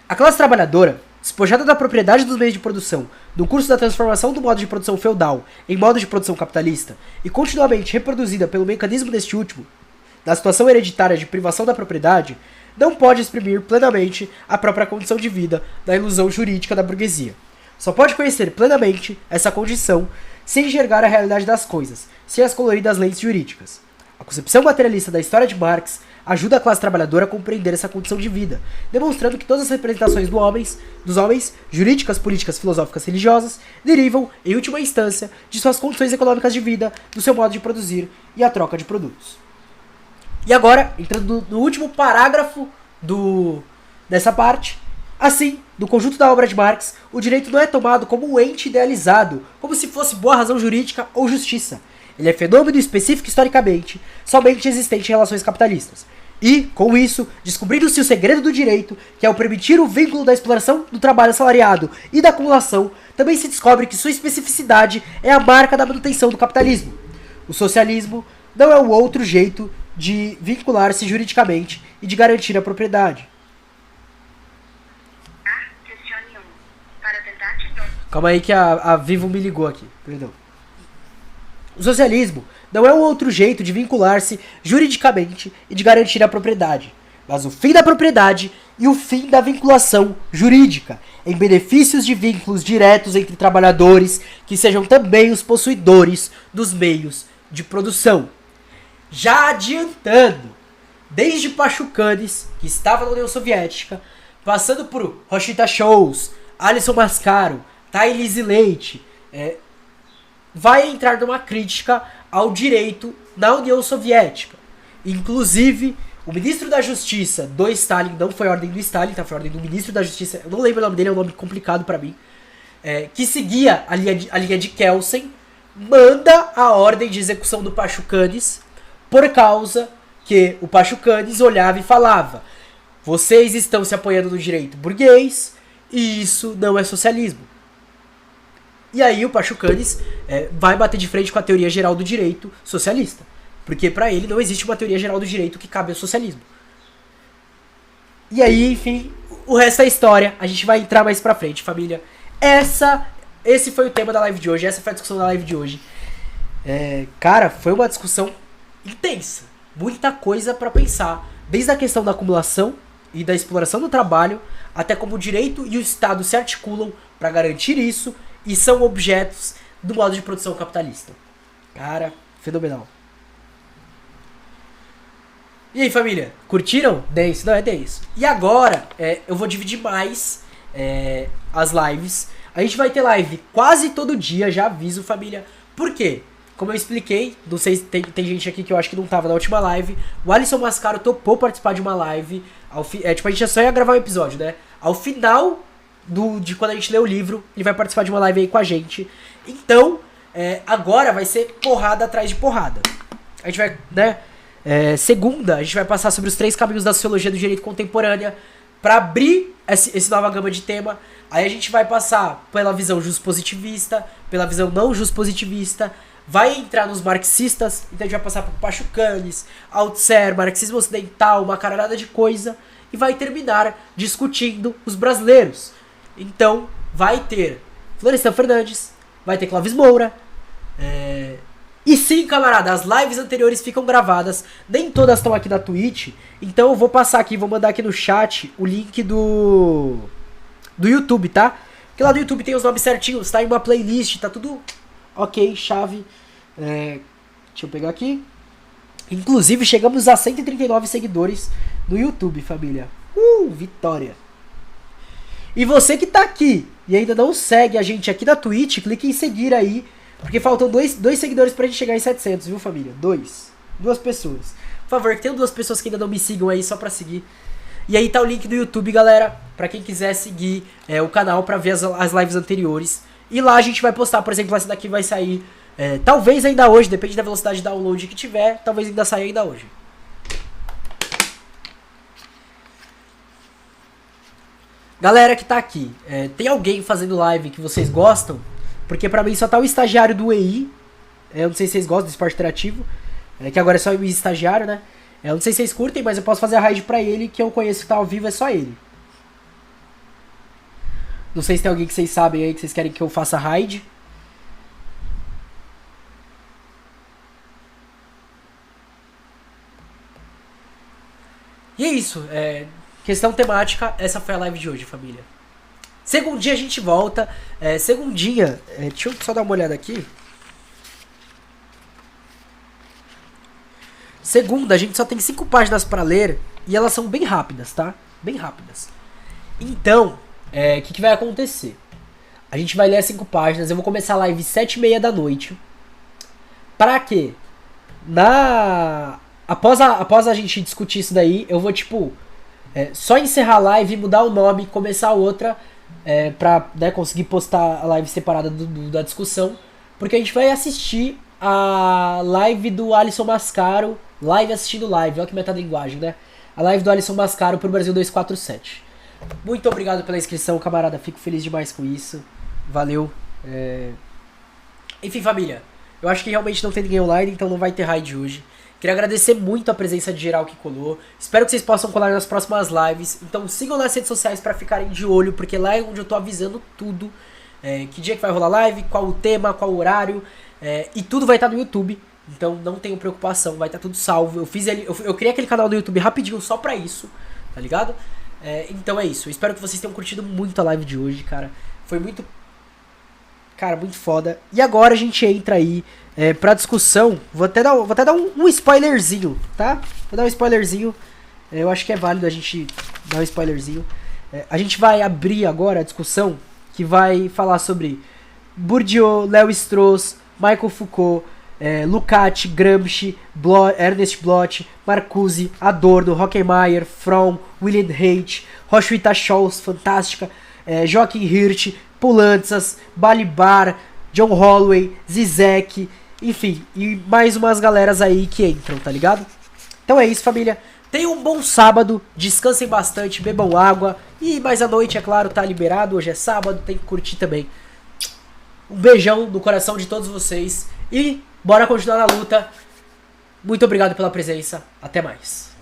A classe trabalhadora, despojada da propriedade dos meios de produção, no curso da transformação do modo de produção feudal em modo de produção capitalista, e continuamente reproduzida pelo mecanismo deste último, na situação hereditária de privação da propriedade, não pode exprimir plenamente a própria condição de vida da ilusão jurídica da burguesia. Só pode conhecer plenamente essa condição sem enxergar a realidade das coisas, sem as coloridas lentes jurídicas. A concepção materialista da história de Marx ajuda a classe trabalhadora a compreender essa condição de vida, demonstrando que todas as representações dos homens, jurídicas, políticas, filosóficas, religiosas, derivam, em última instância, de suas condições econômicas de vida, do seu modo de produzir e a troca de produtos. E agora, entrando no último parágrafo dessa parte, assim, do conjunto da obra de Marx, o direito não é tomado como um ente idealizado, como se fosse boa razão jurídica ou justiça. Ele é fenômeno específico historicamente, somente existente em relações capitalistas. E, com isso, descobrindo-se o segredo do direito, que é o permitir o vínculo da exploração do trabalho assalariado e da acumulação, também se descobre que sua especificidade é a marca da manutenção do capitalismo. O socialismo não é o outro jeito de vincular-se juridicamente e de garantir a propriedade. Calma aí que a Vivo me ligou aqui, perdão. O socialismo não é um outro jeito de vincular-se juridicamente e de garantir a propriedade, mas o fim da propriedade e o fim da vinculação jurídica, em benefícios de vínculos diretos entre trabalhadores que sejam também os possuidores dos meios de produção. Já adiantando, desde Pachucanes, que estava na União Soviética, passando por Roshita Shows, Alisson Mascaro, Thales Leite, vai entrar numa crítica ao direito na União Soviética. Inclusive, o ministro da Justiça do Stalin, não foi a ordem do Stalin, tá? Foi a ordem do ministro da Justiça, eu não lembro o nome dele, é um nome complicado pra mim, que seguia a linha de Kelsen, manda a ordem de execução do Pachucanes, por causa que o Pachucanes olhava e falava: vocês estão se apoiando no direito burguês e isso não é socialismo. E aí o Pachucanes vai bater de frente com a teoria geral do direito socialista. Porque pra ele não existe uma teoria geral do direito que cabe ao socialismo. E aí, enfim, o resto é história. A gente vai entrar mais pra frente, família. Esse foi o tema da live de hoje. Essa foi a discussão da live de hoje. Cara, foi uma discussão intensa. Muita coisa pra pensar. Desde a questão da acumulação e da exploração do trabalho, até como o direito e o Estado se articulam pra garantir isso e são objetos do modo de produção capitalista. Cara, fenomenal. E aí, família? Curtiram? Denso? Não, é denso. E agora, eu vou dividir mais as lives. A gente vai ter live quase todo dia, já aviso, família. Por quê? Como eu expliquei, não sei se tem gente aqui que eu acho que não tava na última live. O Alisson Mascaro topou participar de uma live. Tipo, a gente só ia gravar um episódio, né? Ao final de quando a gente lê o livro, ele vai participar de uma live aí com a gente. Então, agora vai ser porrada atrás de porrada. A gente vai, né? Segunda, a gente vai passar sobre os 3 caminhos da sociologia do direito contemporânea para abrir essa nova gama de tema. Aí a gente vai passar pela visão juspositivista, pela visão não juspositivista, vai entrar nos marxistas, então a gente vai passar por Pachucanes, Althusser, marxismo ocidental, uma caralhada de coisa, e vai terminar discutindo os brasileiros. Então vai ter Florestan Fernandes, vai ter Clóvis Moura, e sim, camarada, as lives anteriores ficam gravadas, nem todas estão aqui na Twitch, então eu vou passar aqui, vou mandar aqui no chat o link do YouTube, tá? Porque lá no YouTube tem os nomes certinhos, tá em uma playlist, tá tudo ok, chave. Deixa eu pegar aqui. Inclusive chegamos a 139 seguidores no YouTube, família. Vitória. E você que tá aqui e ainda não segue a gente aqui na Twitch, clique em seguir aí, porque faltam dois seguidores pra gente chegar em 700, viu, família? Duas pessoas. Por favor, que tenham 2 pessoas que ainda não me sigam aí, só pra seguir. E aí tá o link do YouTube, galera, pra quem quiser seguir o canal pra ver as lives anteriores. E lá a gente vai postar, por exemplo, essa daqui vai sair, talvez ainda hoje, depende da velocidade de download que tiver, talvez ainda saia ainda hoje. Galera que tá aqui, tem alguém fazendo live que vocês gostam? Porque pra mim só tá o estagiário do EI, eu não sei se vocês gostam do esporte interativo, que agora é só o estagiário, né? Eu não sei se vocês curtem, mas eu posso fazer a raid pra ele, que eu conheço que tá ao vivo, é só ele. Não sei se tem alguém que vocês sabem aí, que vocês querem que eu faça raid. E é isso, questão temática, essa foi a live de hoje, família. Segundinha a gente volta, segundinha, deixa eu só dar uma olhada aqui. Segunda, a gente só tem 5 páginas pra ler e elas são bem rápidas, tá? Bem rápidas. Então, o que vai acontecer? A gente vai ler as 5 páginas, eu vou começar a live 7h30 da noite. Pra quê? Após a gente discutir isso daí, eu vou, tipo, só encerrar a live, mudar o nome, começar outra, pra conseguir postar a live separada da discussão. Porque a gente vai assistir a live do Alisson Mascaro, live assistindo live, olha que metalinguagem, né? A live do Alisson Mascaro pro Brasil 247. Muito obrigado pela inscrição, camarada, fico feliz demais com isso. Valeu. Enfim, família, eu acho que realmente não tem ninguém online, então não vai ter raid hoje. Queria agradecer muito a presença de geral que colou. Espero que vocês possam colar nas próximas lives. Então sigam nas redes sociais pra ficarem de olho, porque lá é onde eu tô avisando tudo. Que dia que vai rolar live, qual o tema, qual o horário. E tudo vai estar no YouTube. Então não tenham preocupação, vai estar tudo salvo. Eu criei aquele canal no YouTube rapidinho só pra isso, tá ligado? Então é isso. Eu espero que vocês tenham curtido muito a live de hoje, cara. Foi muito... Cara, muito foda. E agora a gente entra aí pra discussão. Vou até dar um spoilerzinho, tá? Vou dar um spoilerzinho. Eu acho que é válido a gente dar um spoilerzinho. A gente vai abrir agora a discussão que vai falar sobre Bourdieu, Lévi-Strauss, Michel Foucault, Lukács, Gramsci, Ernest Bloch, Marcuse, Adorno, Hockenheim, Fromm, William Haidt, Roswitha Scholz, fantástica, Joachim Hirsch, Poulantzas, Balibar, John Holloway, Zizek, enfim, e mais umas galeras aí que entram, tá ligado? Então é isso, família. Tenham um bom sábado, descansem bastante, bebam água e mais à noite, é claro, tá liberado, hoje é sábado, tem que curtir também. Um beijão no coração de todos vocês e bora continuar na luta. Muito obrigado pela presença, até mais.